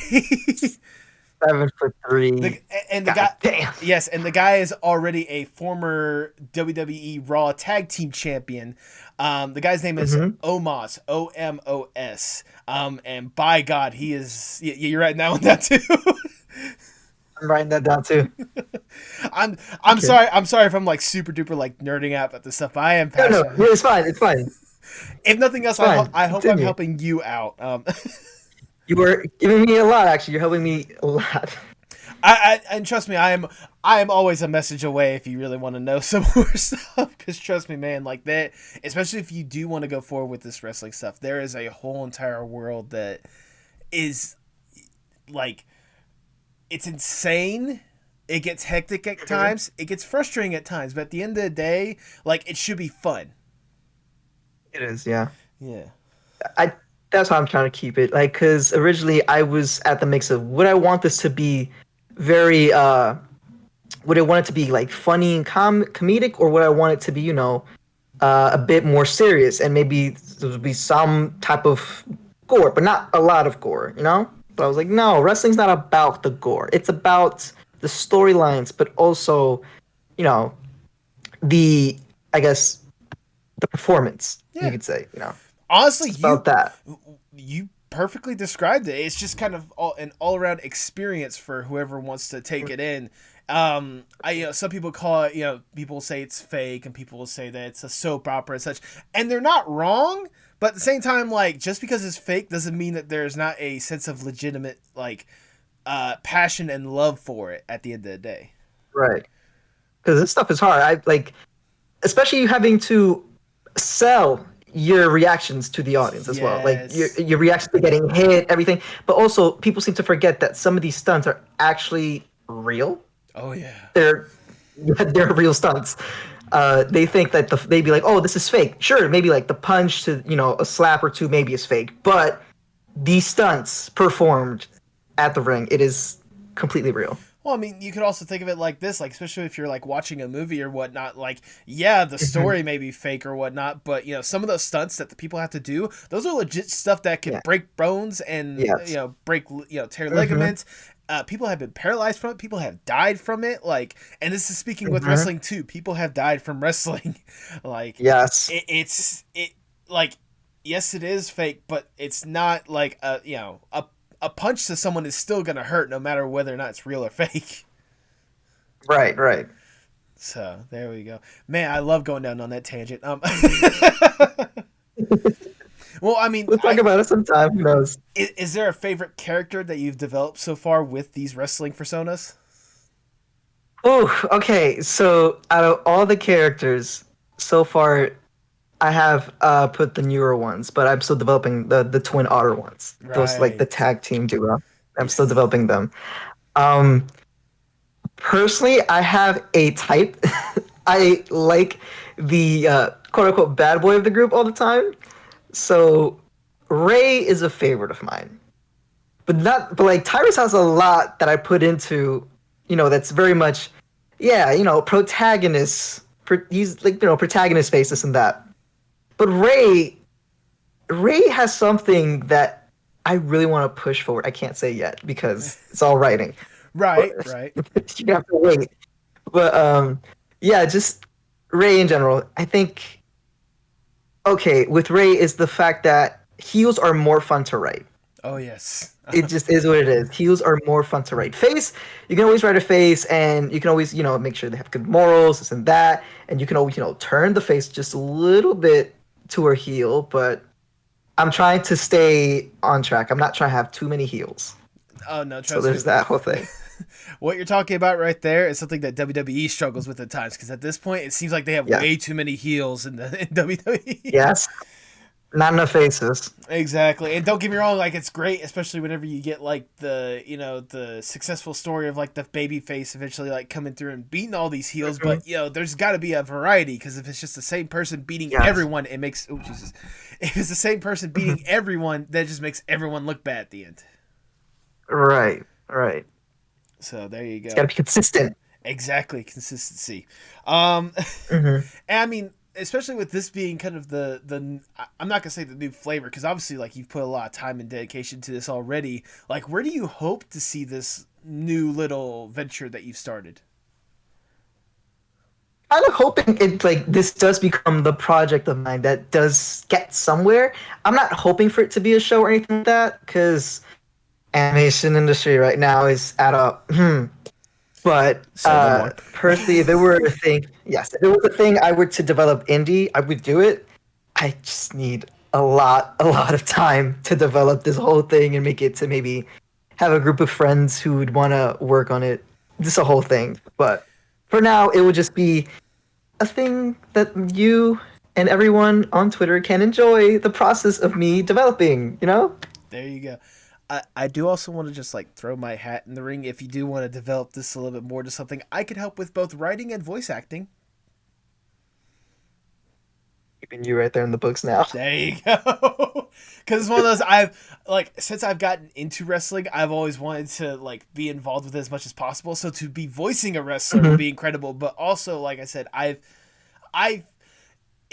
7'3". And the guy, damn. Yes, and the guy is already a former WWE Raw Tag Team Champion. The guy's name is Omos, Omos. And by God, he is. You're writing that one down too. I'm writing that down too. I'm sorry. I'm sorry if I'm like super duper like nerding out at this stuff. But I am passionate. No, it's fine. It's fine. If nothing else, I hope I'm helping you out. You were giving me a lot. Actually, you're helping me a lot. And trust me, I am always a message away if you really want to know some more stuff. Because trust me, man, like that, especially if you do want to go forward with this wrestling stuff, there is a whole entire world that is like, it's insane. It gets hectic at times. It gets frustrating at times. But at the end of the day, like, it should be fun. It is, yeah. Yeah. That's how I'm trying to keep it. Like, because originally I was at the mix of would I want this to be very, would I want it to be like funny and comedic, or would I want it to be, a bit more serious, and maybe there would be some type of gore, but not a lot of gore, But I was like, no, wrestling's not about the gore. It's about the storylines, but also, the performance, you could say, Honestly, it's about that. You perfectly described it. It's just kind of an all-around experience for whoever wants to take it in. Some people call it, people say it's fake, and people will say that it's a soap opera and such, and they're not wrong. But at the same time, like, just because it's fake doesn't mean that there's not a sense of legitimate, like, passion and love for it at the end of the day. Right. Because this stuff is hard. Especially having to sell your reactions to the audience as well. Like, your reaction to getting hit, everything. But also, people seem to forget that some of these stunts are actually real. Oh, yeah. They're real stunts. They think that they'd be like, oh, this is fake. Sure, maybe like the punch to, a slap or two maybe is fake. But these stunts performed at the ring, it is completely real. Well, I mean, you could also think of it like this, like especially if you're like watching a movie or whatnot. Like, yeah, the story may be fake or whatnot, but some of those stunts that the people have to do, those are legit stuff that can break bones and Yes. break tear ligaments. People have been paralyzed from it. People have died from it. Like, and this is speaking with wrestling too. People have died from wrestling. Like, Yes. It's like, yes, it is fake, but it's not like a punch to someone is still gonna hurt no matter whether or not it's real or fake. Right. Right. So there we go. Man, I love going down on that tangent. Well, I mean, We'll talk about it sometime. Who knows? Is there a favorite character that you've developed so far with these wrestling personas? Oh, okay. So out of all the characters so far, I have put the newer ones, but I'm still developing the twin otter ones. Those like the tag team duo. I'm still developing them. Personally, I have a type. I like the quote unquote bad boy of the group all the time. So Ray is a favorite of mine. But like Tyrus has a lot that I put into, that's very much protagonist. He's like, protagonist face, this and that. But Ray has something that I really want to push forward. I can't say yet because it's all writing. Right. You have to wait. But just Ray in general. I think with Ray is the fact that heels are more fun to write. Oh yes. It just is what it is. Heels are more fun to write. Face, you can always write a face, and you can always make sure they have good morals, this and that, and you can always turn the face just a little bit to her heel, but I'm trying to stay on track. I'm not trying to have too many heels. Oh no, so there's that whole thing. What you're talking about right there is something that WWE struggles with at times, because at this point it seems like they have way too many heels in WWE. Yes. Not enough faces. Exactly. And don't get me wrong, like it's great, especially whenever you get like the the successful story of like the baby face eventually like coming through and beating all these heels, but there's got to be a variety, because if it's just the same person beating everyone, it makes if it's the same person beating everyone, that just makes everyone look bad at the end. Right. So there you go. It's got to be consistent. Exactly, consistency. And I mean, especially with this being kind of the I'm not gonna say the new flavor, because obviously like you've put a lot of time and dedication to this already. Like, where do you hope to see this new little venture that you've started? Kind of hoping it like this does become the project of mine that does get somewhere. I'm not hoping for it to be a show or anything like that, because animation industry right now is at a But personally, if it were a thing, if it was a thing I were to develop indie, I would do it. I just need a lot of time to develop this whole thing and make it to maybe have a group of friends who would want to work on it. Just a whole thing. But for now, it would just be a thing that you and everyone on Twitter can enjoy the process of me developing, There you go. I do also want to just like throw my hat in the ring. If you do want to develop this a little bit more to something, I could help with both writing and voice acting. Keeping you right there in the books now. There you go. Because it's one of those, since I've gotten into wrestling, I've always wanted to like be involved with it as much as possible. So to be voicing a wrestler would be incredible. But also, like I said, I've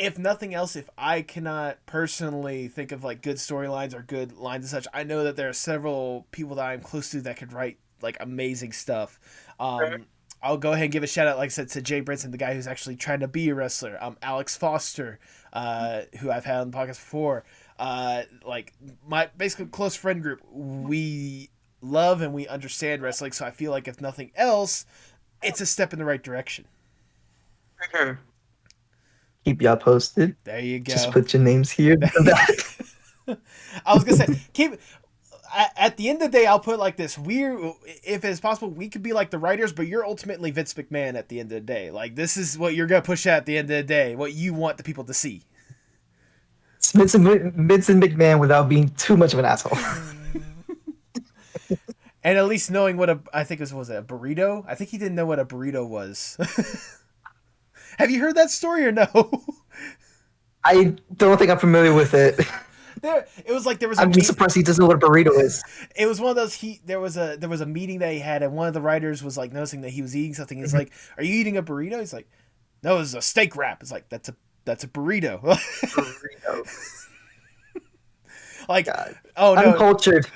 if nothing else, if I cannot personally think of like good storylines or good lines and such, I know that there are several people that I'm close to that could write like amazing stuff. I'll go ahead and give a shout out, like I said, to Jay Brinson, the guy who's actually trying to be a wrestler. Alex Foster, who I've had on the podcast before. Like my basically close friend group, we love and we understand wrestling. So I feel like if nothing else, it's a step in the right direction. Keep y'all posted. There you go. Just put your names here. I was gonna say, at the end of the day, I'll put it like this: if it's possible, we could be like the writers, but you're ultimately Vince McMahon at the end of the day. Like, this is what you're gonna push at the end of the day, what you want the people to see. It's Vincent McMahon without being too much of an asshole. And at least knowing what I think was it a burrito? I think he didn't know what a burrito was. Have you heard that story or no? I don't think I'm familiar with it. It was like there was a I'm just surprised he doesn't know what a burrito is. it was one of those there was a meeting that he had, and one of the writers was like noticing that he was eating something. He's like, "Are you eating a burrito?" He's like, "No, it's a steak wrap." It's like that's a burrito. Burrito. Like, God. oh no, Uncultured.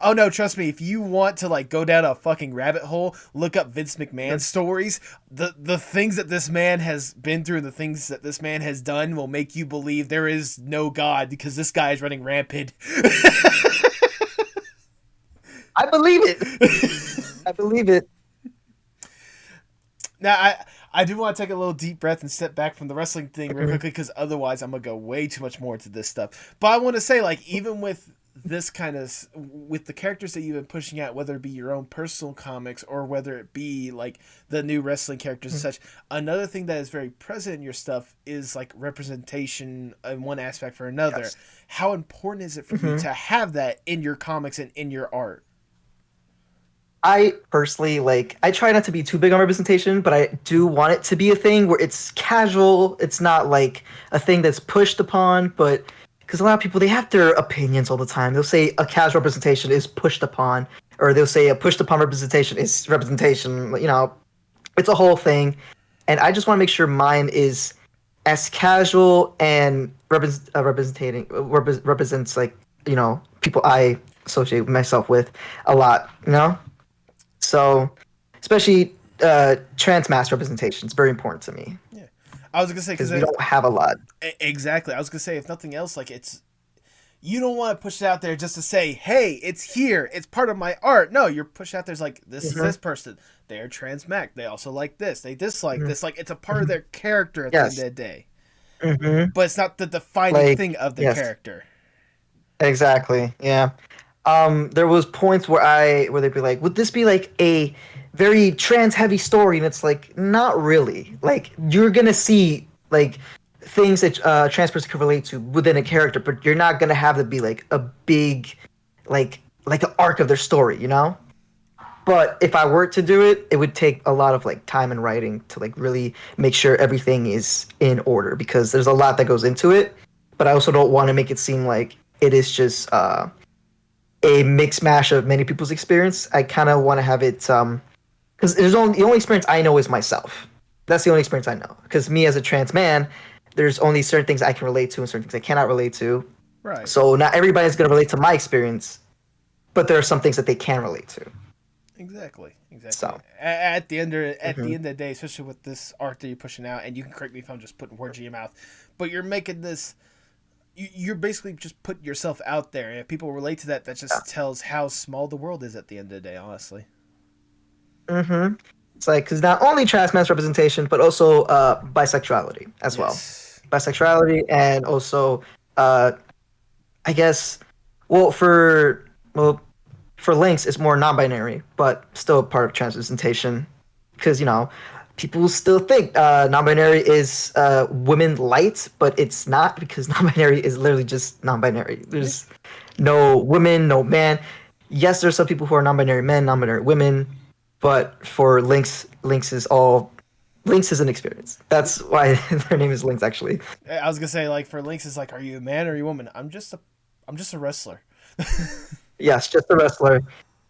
oh no, trust me. If you want to like go down a fucking rabbit hole, look up Vince McMahon stories. The things that this man has been through, and the things that this man has done, will make you believe there is no God, because this guy is running rampant. I believe it. I believe it. Now, I do want to take a little deep breath and step back from the wrestling thing real quickly, because otherwise I'm going to go way too much more into this stuff. But I want to say, like, even with this kind of, with the characters that you've been pushing out, whether it be your own personal comics or whether it be, like, the new wrestling characters and such, another thing that is very present in your stuff is, like, representation in one aspect for another. Yes. How important is it for you to have that in your comics and in your art? I personally, like, I try not to be too big on representation, but I do want it to be a thing where it's casual. It's not like a thing that's pushed upon, but because a lot of people, they have their opinions all the time. They'll say a casual representation is pushed upon, or they'll say a pushed upon representation is representation. You know, it's a whole thing. And I just want to make sure mine is as casual and represents, like, you know, people I associate myself with a lot, you know? So, especially trans mass representation is very important to me. Yeah. I was going to say, because we don't have a lot. Exactly. I was going to say, if nothing else, like, you don't want to push it out there just to say, hey, it's here, it's part of my art. No, you're pushing out there's like, this is this person. They're trans mac. They also like this. They dislike this. Like, it's a part of their character at the end of the day. But it's not the defining thing of their character. Exactly. Yeah. There was points where they'd be like, would this be like a very trans heavy story? And it's like, not really. Like, you're gonna see like things that trans person can relate to within a character, but you're not gonna have it be like a big like an arc of their story, you know? But if I were to do it, it would take a lot of like time and writing to like really make sure everything is in order, because there's a lot that goes into it. But I also don't want to make it seem like it is just a mixed mash of many people's experience. I kind of want to have it, because the only experience I know is myself. That's the only experience I know. Because me as a trans man, there's only certain things I can relate to and certain things I cannot relate to. Right. So not everybody's going to relate to my experience, but there are some things that they can relate to. Exactly. So at the end of the day, especially with this art that you're pushing out, and you can correct me if I'm just putting words in your mouth, but you're making this. You're basically just putting yourself out there, and if people relate to that, that just tells how small the world is at the end of the day, honestly. It's like, because not only trans mass representation, but also bisexuality as well. Bisexuality, and also, I guess, for Lynx, it's more non-binary, but still part of trans representation, because, you know, people still think non-binary is women light, but it's not, because non-binary is literally just non-binary. There's no women, no man. Yes, there's some people who are non-binary men, non-binary women, but for Lynx is an experience. That's why their name is Lynx, actually. I was gonna say, like, for Lynx, it's like, are you a man or are you a woman? I'm just a wrestler. Yes, just a wrestler.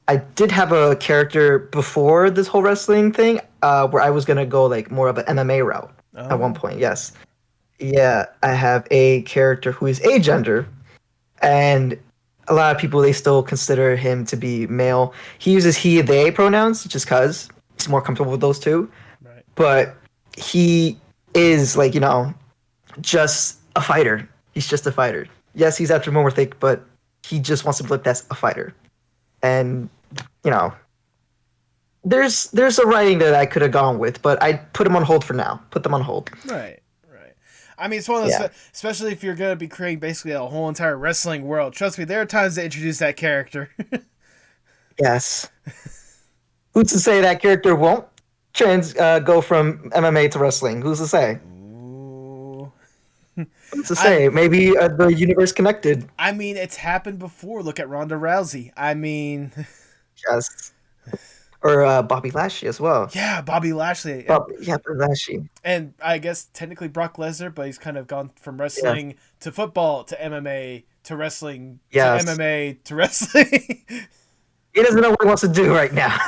I did have a character before this whole wrestling thing, where I was gonna go like more of an MMA route at one point. Yes, yeah, I have a character who is agender, and a lot of people, they still consider him to be male. He uses he/they pronouns just because he's more comfortable with those two. Right. But he is, like, you know, just a fighter. He's just a fighter. Yes, he's anthropomorphic, but he just wants to be looked as a fighter. And, you know, there's a writing that I could have gone with, but I put him on hold for now. Put them on hold. Right. I mean, it's one of those, especially if you're going to be creating basically a whole entire wrestling world. Trust me, there are times to introduce that character. Yes. Who's to say that character won't go from MMA to wrestling? Who's to say? Ooh. Who's to say? Maybe the universe connected. I mean, it's happened before. Look at Ronda Rousey. I mean... Yes. Or Bobby Lashley as well. Yeah, Bobby Lashley. Bobby Lashley. And I guess technically Brock Lesnar, but he's kind of gone from wrestling to football to MMA to wrestling Yes. to MMA to wrestling. He doesn't know what he wants to do right now.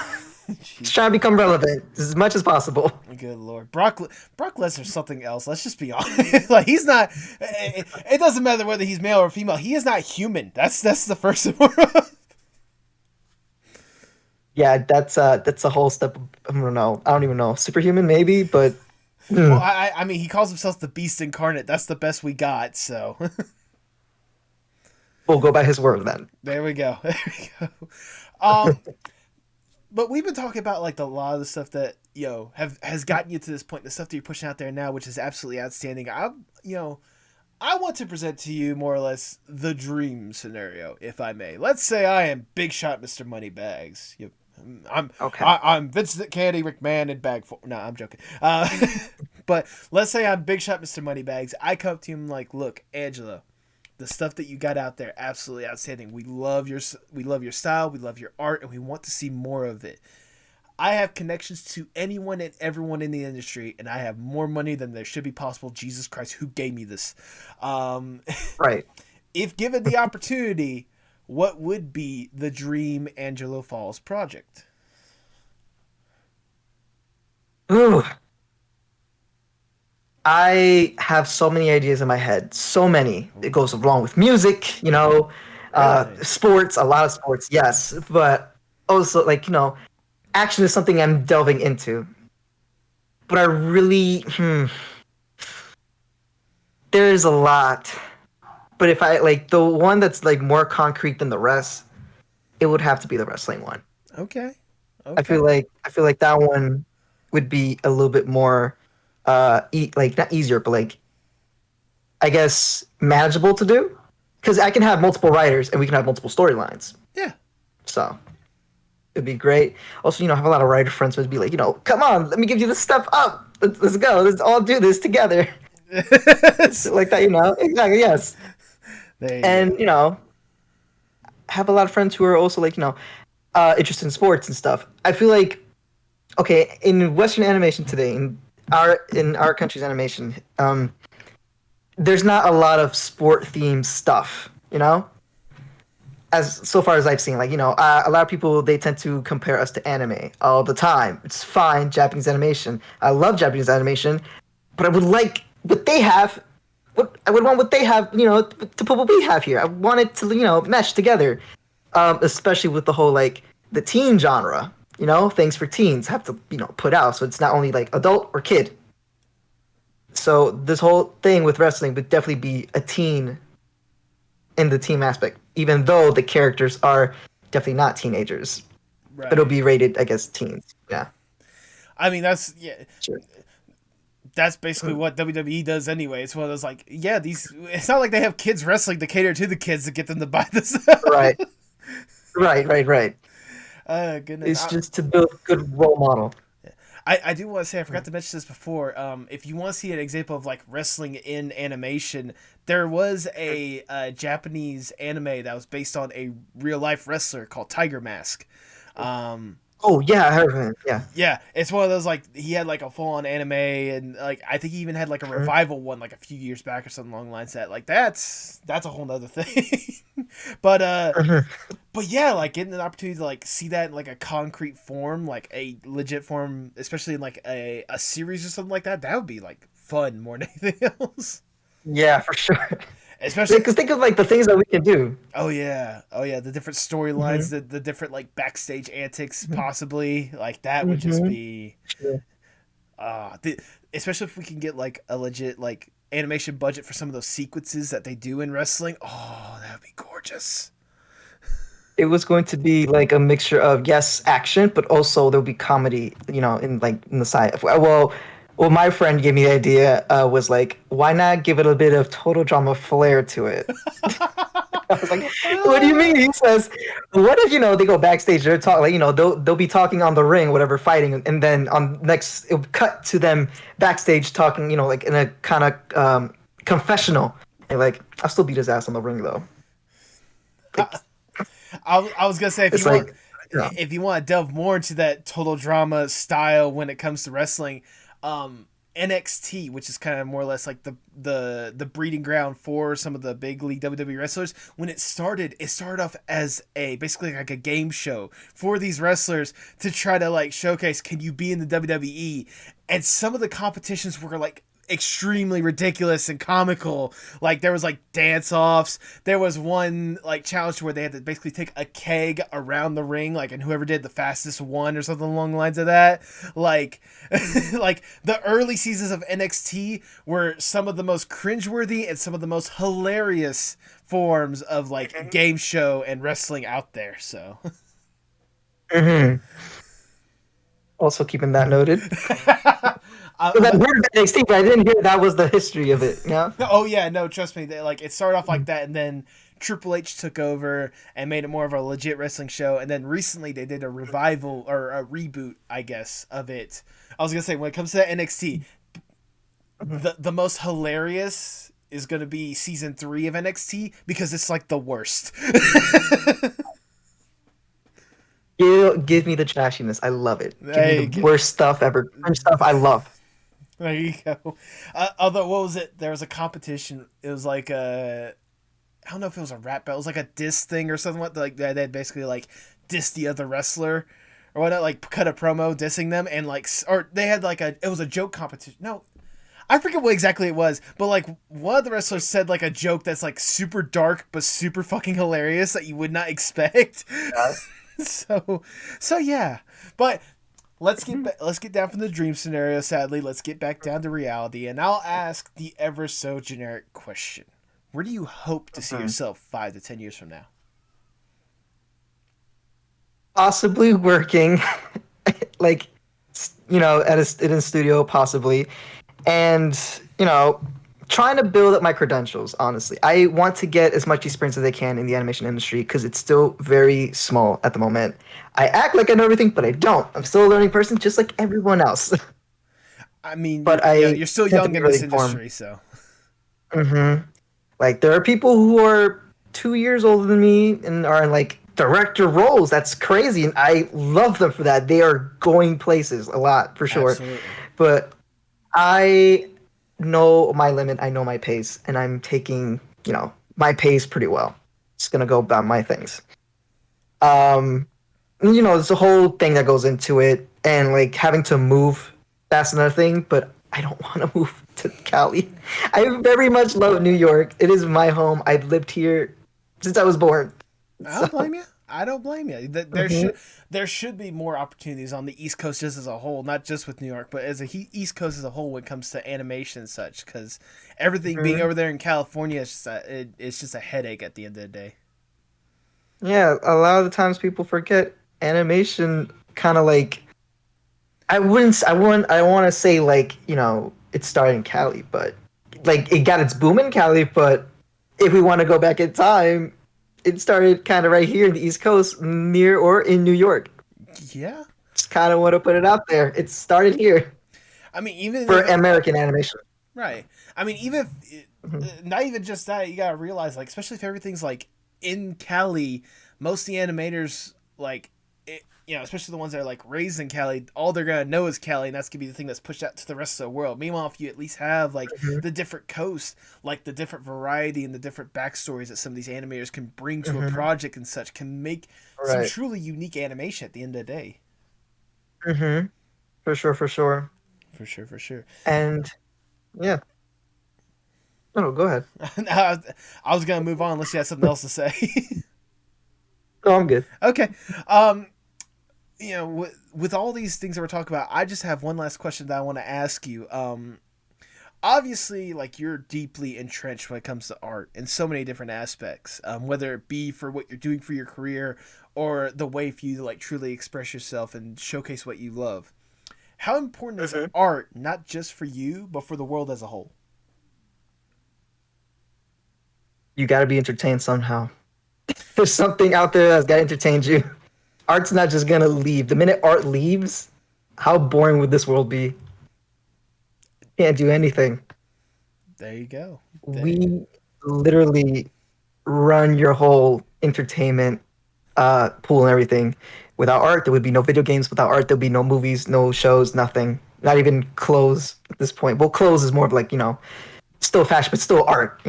He's trying to become relevant as much as possible. Good lord, Brock Lesnar's something else. Let's just be honest. Like he's not. It doesn't matter whether he's male or female. He is not human. That's the first and foremost. Yeah, that's a whole step. I don't know. I don't even know. Superhuman maybe, but Well, I mean, he calls himself the Beast Incarnate. That's the best we got. So we'll go by his word then. there we go. There we go. But we've been talking about like a lot of the stuff that has gotten you to this point, the stuff that you're pushing out there now, which is absolutely outstanding. I want to present to you more or less the dream scenario, if I may. Let's say I am Big Shot Mr. Moneybags. I'm Vincent Kennedy McMahon in bag four. No, I'm joking. But let's say I'm Big Shot Mr. Moneybags. I come to him like, look, Angelo, the stuff that you got out there, absolutely outstanding. We love your style, we love your art, and we want to see more of it. I have connections to anyone and everyone in the industry, and I have more money than there should be possible. Jesus Christ, who gave me this? Right. If given the opportunity, what would be the dream Angelo Falls project? Ooh. I have so many ideas in my head. So many. It goes along with music, Really? sports, a lot of sports, yes. But also, like, action is something I'm delving into. But I really, there's a lot. But if I, like, the one that's, like, more concrete than the rest, it would have to be the wrestling one. Okay. I feel like that one would be a little bit more like not easier, but like I guess manageable to do, because I can have multiple writers and we can have multiple storylines. Yeah. So it'd be great. Also, I have a lot of writer friends who'd be like, come on, let me give you this stuff up. Let's go. Let's all do this together. Like that, exactly. Yes. And have a lot of friends who are also like interested in sports and stuff. I feel like, okay, in Western animation today, in our country's animation, there's not a lot of sport themed stuff, as so far as I've seen. Like, a lot of people, they tend to compare us to anime all the time. It's fine, Japanese animation. I love Japanese animation, but I would like what they have. I would want what they have, to put what we have here. I want it to, mesh together, especially with the whole like the teen genre. Things for teens have to, put out. So it's not only like adult or kid. So this whole thing with wrestling would definitely be a teen in the team aspect, even though the characters are definitely not teenagers. Right. It'll be rated, I guess, teens. Yeah. I mean, Sure. That's basically what WWE does anyway. It's one of those like, it's not like they have kids wrestling to cater to the kids to get them to buy this. Right. Right. Goodness. It's just to build a good role model. I do want to say, I forgot to mention this before. If you want to see an example of like wrestling in animation, there was a Japanese anime that was based on a real life wrestler called Tiger Mask. Oh yeah, I heard of it. Yeah. Yeah, it's one of those like he had like a full on anime, and like I think he even had like a revival one like a few years back or something along the lines of that. Like that's a whole nother thing. But yeah, like getting an opportunity to like see that in like a concrete form, like a legit form, especially in like a series or something like that, that would be like fun more than anything else. Yeah, for sure. Especially because think of like the things that we can do. Oh yeah, the different storylines, the different like backstage antics, possibly like that would just be, especially if we can get like a legit like animation budget for some of those sequences that they do in wrestling. Oh, that would be gorgeous. It was going to be like a mixture of action, but also there'll be comedy, in the side. Well, my friend gave me the idea, was like, why not give it a bit of total drama flair to it? I was like, what do you mean? He says, what if, they go backstage, they're talking, like, they'll be talking on the ring, whatever, fighting, and then on next, it'll cut to them backstage talking, like in a kind of confessional. And like, I'll still beat his ass on the ring, though. Like, I was going to say, if you want to delve more into that total drama style when it comes to wrestling, NXT, which is kind of more or less like the breeding ground for some of the big league WWE wrestlers. When it started off as basically like a game show for these wrestlers to try to like showcase, can you be in the WWE? And some of the competitions were like extremely ridiculous and comical. Like there was like dance offs. There was one like challenge where they had to basically take a keg around the ring, like, and whoever did the fastest won or something along the lines of that. Like like the early seasons of NXT were some of the most cringeworthy and some of the most hilarious forms of like game show and wrestling out there. So Also keeping that noted. I've heard of NXT, but I didn't hear that was the history of it. Yeah. Oh yeah, no, trust me. Like it started off like that, and then Triple H took over and made it more of a legit wrestling show. And then recently they did a revival or a reboot, I guess, of it. I was gonna say when it comes to NXT, the most hilarious is gonna be season 3 of NXT because it's like the worst. Give me the trashiness. I love it. Give me the worst stuff ever. Cringe stuff I love. There you go. Although, what was it? There was a competition. It was like I don't know if it was a rap battle. It was like a diss thing or something. Like they basically like diss the other wrestler or whatnot. Like cut a promo dissing them and like, or they had like it was a joke competition. No, I forget what exactly it was. But like one of the wrestlers said like a joke that's like super dark but super fucking hilarious that you would not expect. So yeah, but. Let's get down from the dream scenario, sadly. Let's get back down to reality. And I'll ask the ever so generic question. Where do you hope to see yourself 5 to 10 years from now? Possibly working, like, in a studio, possibly. And, trying to build up my credentials, honestly. I want to get as much experience as I can in the animation industry because it's still very small at the moment. I act like I know everything, but I don't. I'm still a learning person just like everyone else. I mean, but you're still young in this industry, so. Like, there are people who are 2 years older than me and are in, like, director roles. That's crazy, and I love them for that. They are going places a lot, for sure. Absolutely. But I know my limit, I know my pace, and I'm taking, my pace pretty well. Just gonna go about my things. There's a whole thing that goes into it, and like having to move, that's another thing, but I don't want to move to Cali. I very much love New York. It is my home. I've lived here since I was born. I don't blame you. I don't blame you. There should be more opportunities on the East Coast just as a whole, not just with New York, but as a East Coast as a whole when it comes to animation and such. Because everything being over there in California is it's just a headache at the end of the day. Yeah, a lot of the times people forget animation. Kind of like, I want to say like it started in Cali, but like it got its boom in Cali. But if we want to go back in time, it started kind of right here in the East Coast, near or in New York. Yeah. Just kind of want to put it out there. It started here. I mean, even for American animation. Right. I mean, even if, not even just that, you got to realize, like, especially if everything's, like, in Cali, most of the animators, like, especially the ones that are, like, raised in Cali, all they're going to know is Cali, and that's going to be the thing that's pushed out to the rest of the world. Meanwhile, if you at least have, like, the different coasts, like, the different variety and the different backstories that some of these animators can bring to a project and such, can make some truly unique animation at the end of the day. For sure. For sure. And, yeah. No, go ahead. I was going to move on unless you had something else to say. No, I'm good. Okay. With all these things that we're talking about, I just have one last question that I want to ask you. Obviously, like, you're deeply entrenched when it comes to art in so many different aspects, whether it be for what you're doing for your career or the way for you to, like, truly express yourself and showcase what you love. How important is art, not just for you, but for the world as a whole? You got to be entertained somehow. There's something out there that's got to entertain you. Art's not just going to leave. The minute art leaves, how boring would this world be? Can't do anything. There you go. We literally run your whole entertainment pool and everything. Without art, there would be no video games. Without art, there would be no movies, no shows, nothing. not even clothes at this point. Well, clothes is more of like, still fashion, but still art,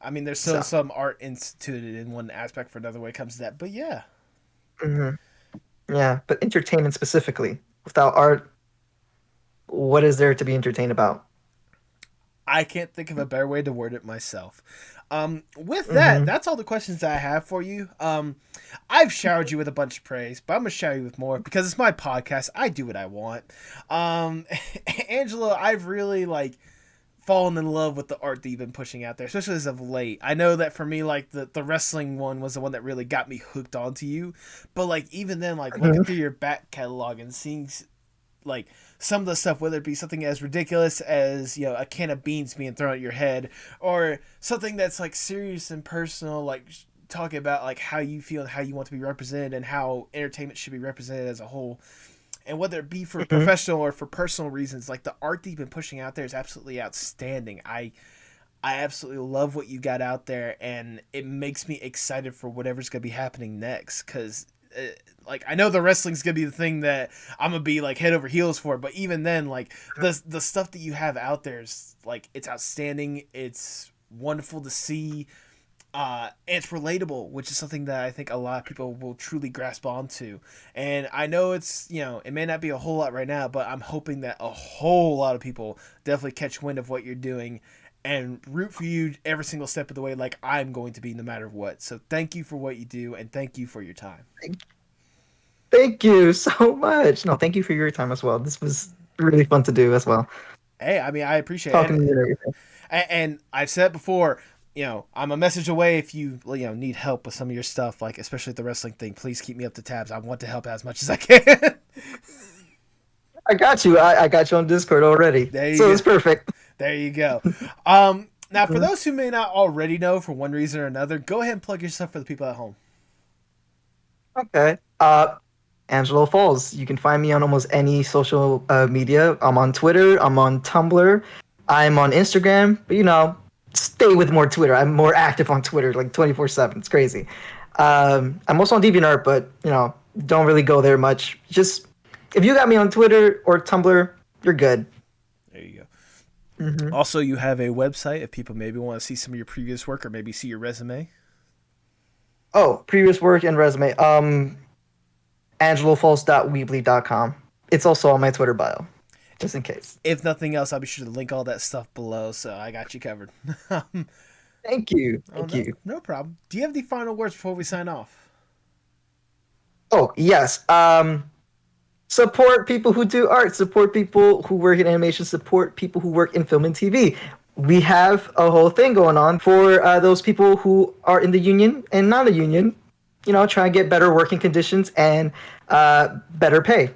I mean, there's still some art instituted in one aspect for another way it comes to that, but yeah. Yeah, but entertainment specifically. Without art, what is there to be entertained about? I can't think of a better way to word it myself. With that, that's all the questions that I have for you. I've showered you with a bunch of praise, but I'm gonna shower you with more because it's my podcast. I do what I want. Angelo, I've really fallen in love with the art that you've been pushing out there, especially as of late. I know that for me, the wrestling one was the one that really got me hooked onto you. But even then, looking through your back catalog and seeing some of the stuff, whether it be something as ridiculous as a can of beans being thrown at your head, or something that's serious and personal, talking about how you feel and how you want to be represented and how entertainment should be represented as a whole. And whether it be for professional or for personal reasons, the art that you've been pushing out there is absolutely outstanding. I absolutely love what you got out there, and it makes me excited for whatever's going to be happening next. Because, I know the wrestling's going to be the thing that I'm going to be, head over heels for. But even then, the stuff that you have out there is, it's outstanding. It's wonderful to see. And it's relatable, which is something that I think a lot of people will truly grasp onto. And I know it's, it may not be a whole lot right now, but I'm hoping that a whole lot of people definitely catch wind of what you're doing and root for you every single step of the way, like I'm going to be no matter what. So thank you for what you do, and thank you for your time. Thank you so much. No, thank you for your time as well. This was really fun to do as well. Hey, I mean, I appreciate Talking it. to you and everything. And I've said it before, I'm a message away if you, need help with some of your stuff, especially the wrestling thing. Please keep me up to tabs. I want to help as much as I can. I got you. I got you on Discord already. So it's perfect. There you go. Now, for those who may not already know for one reason or another, go ahead and plug yourself for the people at home. Okay. Angelo Falls. You can find me on almost any social media. I'm on Twitter. I'm on Tumblr. I'm on Instagram. But, stay with more Twitter. I'm more active on Twitter, 24/7. It's crazy. I'm also on DeviantArt, but, don't really go there much. Just, if you got me on Twitter or Tumblr, you're good. There you go. Also, you have a website if people maybe want to see some of your previous work or maybe see your resume. Oh, previous work and resume. AngeloFalls.weebly.com. It's also on my Twitter bio, just in case. If nothing else, I'll be sure to link all that stuff below, so I got you covered. Thank you. Thank you. No problem. Do you have any final words before we sign off? Oh, yes. Support people who do art. Support people who work in animation. Support people who work in film and TV. We have a whole thing going on for those people who are in the union and not a union. Try and get better working conditions and better pay.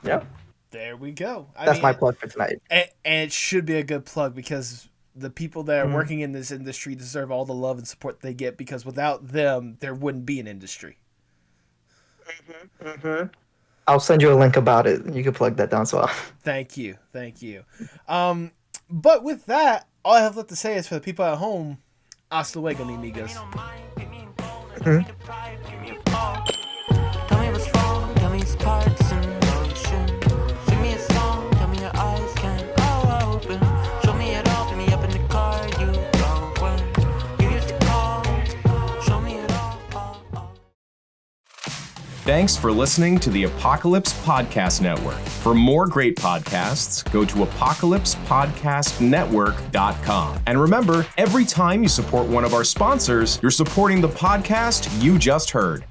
Yeah. There we go. That's my plug for tonight. And it should be a good plug because the people that are working in this industry deserve all the love and support they get, because without them, there wouldn't be an industry. I'll send you a link about it. You can plug that down as well. Thank you. But with that, all I have left to say is for the people at home, hasta luego, mi amigos. Tell me what's wrong, tell me it's parts in motion. Sing me a song, tell me your eyes can open. Show me it all, pick me up in the car you drove when you used to call. Show me it all. Thanks for listening to the Apocalypse Podcast Network. For more great podcasts, go to apocalypsepodcastnetwork.com. And remember, every time you support one of our sponsors, you're supporting the podcast you just heard.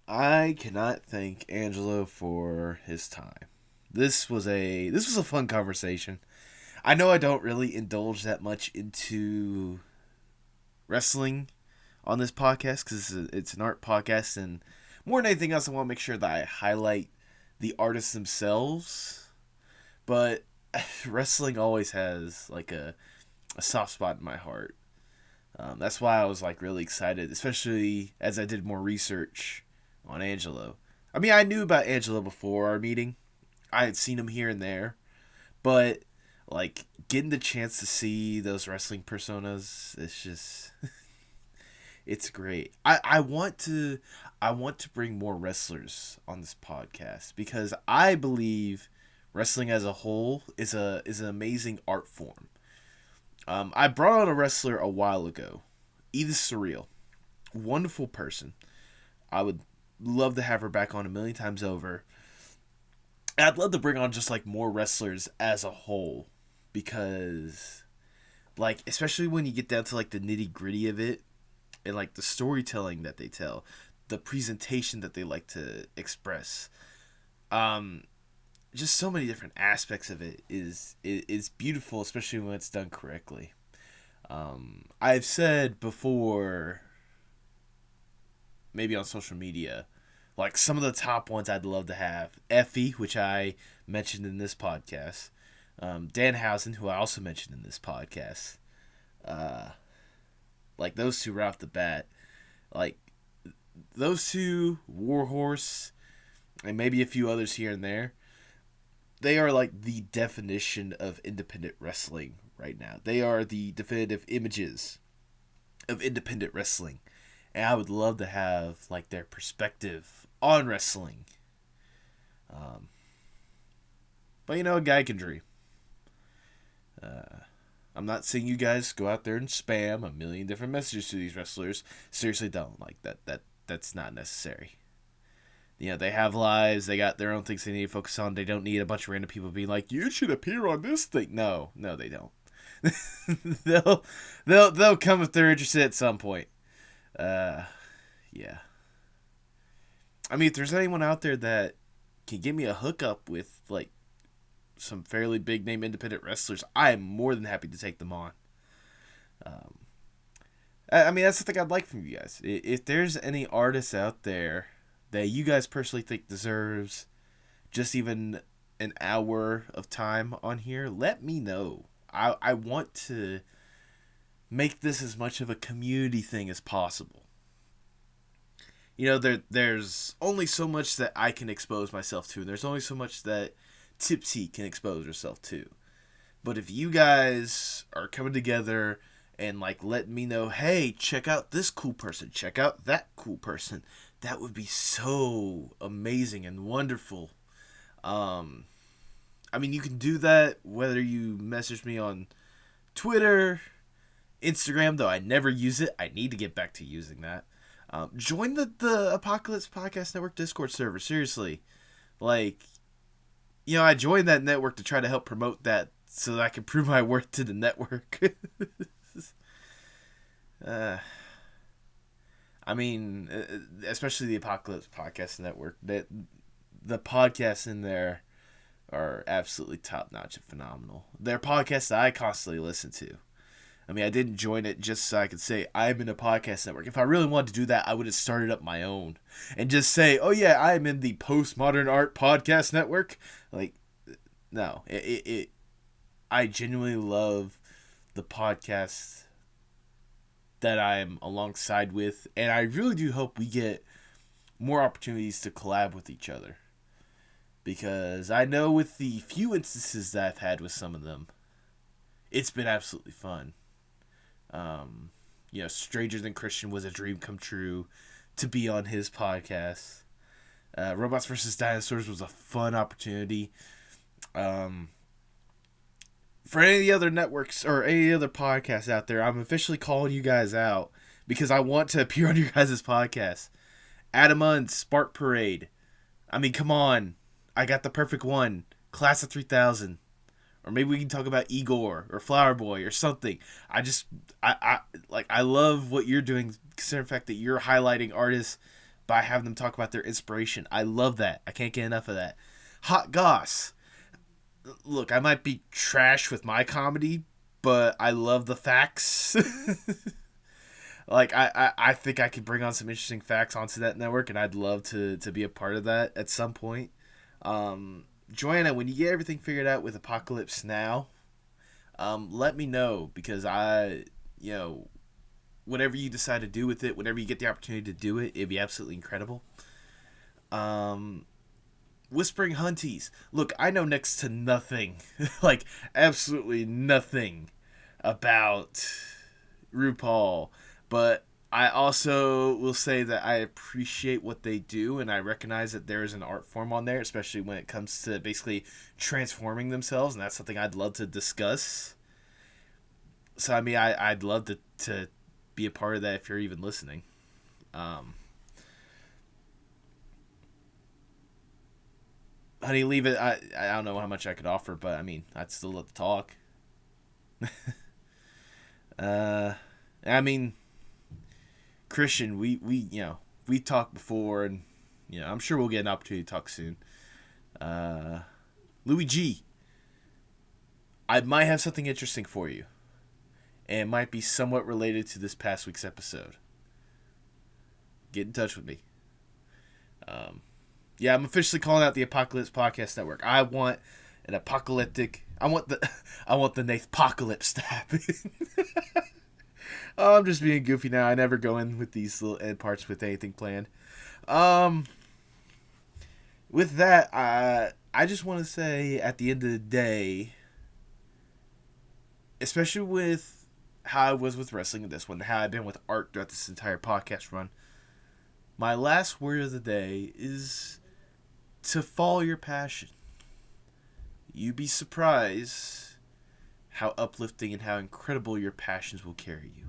I cannot thank Angelo for his time. This was a fun conversation. I know I don't really indulge that much into wrestling on this podcast because it's an art podcast, and more than anything else, I want to make sure that I highlight the artists themselves. But wrestling always has like a soft spot in my heart. That's why I was like really excited, especially as I did more research on Angelo. I mean, I knew about Angelo before our meeting. I had seen him here and there, but like getting the chance to see those wrestling personas, it's just it's great. I want to bring more wrestlers on this podcast because I believe wrestling as a whole is an amazing art form. I brought on a wrestler a while ago, Edith Surreal, wonderful person. I would love to have her back on a million times over. And I'd love to bring on just like more wrestlers as a whole, because like especially when you get down to like the nitty gritty of it and like the storytelling that they tell, the presentation that they like to express, just so many different aspects of it is beautiful, especially when it's done correctly. I've said before, maybe on social media, like some of the top ones I'd love to have: Effie, which I mentioned in this podcast, Danhausen, who I also mentioned in this podcast. Like those two right off the bat, like those two, Warhorse, and maybe a few others here and there. They are like the definition of independent wrestling right now. They are the definitive images of independent wrestling. And I would love to have like their perspective on wrestling. But you know, a guy can dream. I'm not saying you guys go out there and spam a million different messages to these wrestlers. Seriously, don't. Like that's not necessary. You know, they have lives, they got their own things they need to focus on. They don't need a bunch of random people being like, you should appear on this thing. No, they don't. they'll come if they're interested at some point. Yeah. I mean, if there's anyone out there that can give me a hookup with like some fairly big name independent wrestlers, I am more than happy to take them on. I mean, that's the thing I'd like from you guys. If there's any artists out there that you guys personally think deserves just even an hour of time on here, let me know. I want to make this as much of a community thing as possible. You know, there's only so much that I can expose myself to, and there's only so much that Tipsy can expose herself to. But if you guys are coming together and like letting me know, hey, check out this cool person, check out that cool person, that would be so amazing and wonderful. I mean, you can do that whether you message me on Twitter, Instagram, though I never use it. I need to get back to using that. Join the Apocalypse Podcast Network Discord server. Seriously. Like, you know, I joined that network to try to help promote that so that I can prove my worth to the network. I mean, especially the Apocalypse Podcast Network. The podcasts in there are absolutely top-notch and phenomenal. They're podcasts that I constantly listen to. I mean, I didn't join it just so I could say I'm in a podcast network. If I really wanted to do that, I would have started up my own and just say, oh yeah, I am in the Postmodern Art Podcast Network. Like, no. I genuinely love the podcasts that I'm alongside with, and I really do hope we get more opportunities to collab with each other. Because I know with the few instances that I've had with some of them, it's been absolutely fun. You know, Stranger Than Christian was a dream come true to be on his podcast. Robots vs. Dinosaurs was a fun opportunity. For any of the other networks or any other podcasts out there, I'm officially calling you guys out because I want to appear on your guys' podcast. Adamant, Spark Parade. I mean, come on. I got the perfect one. Class of 3000. Or maybe we can talk about Igor or Flower Boy or something. I love what you're doing, considering the fact that you're highlighting artists by having them talk about their inspiration. I love that. I can't get enough of that. Hot Goss. Look, I might be trash with my comedy, but I love the facts. Like, I think I could bring on some interesting facts onto that network, and I'd love to be a part of that at some point. Joanna, when you get everything figured out with Apocalypse Now, let me know, because whatever you decide to do with it, whenever you get the opportunity to do it, it'd be absolutely incredible. Whispering Hunties. Look, I know next to nothing, like absolutely nothing about RuPaul, but I also will say that I appreciate what they do, and I recognize that there is an art form on there, especially when it comes to basically transforming themselves, and that's something I'd love to discuss. So, I mean, I'd love to be a part of that if you're even listening. Honey, leave it. I don't know how much I could offer, but I mean, I'd still love to talk. I mean, Christian, we we talked before, and I'm sure we'll get an opportunity to talk soon. Louis G, I might have something interesting for you, and it might be somewhat related to this past week's episode. Get in touch with me. Yeah, I'm officially calling out the Apocalypse Podcast Network. I want an apocalyptic. I want the Nathpocalypse to happen. Oh, I'm just being goofy now. I never go in with these little end parts with anything planned. With that, I just want to say at the end of the day, especially with how I was with wrestling in this one, how I've been with art throughout this entire podcast run, my last word of the day is to follow your passion. You'd be surprised how uplifting and how incredible your passions will carry you.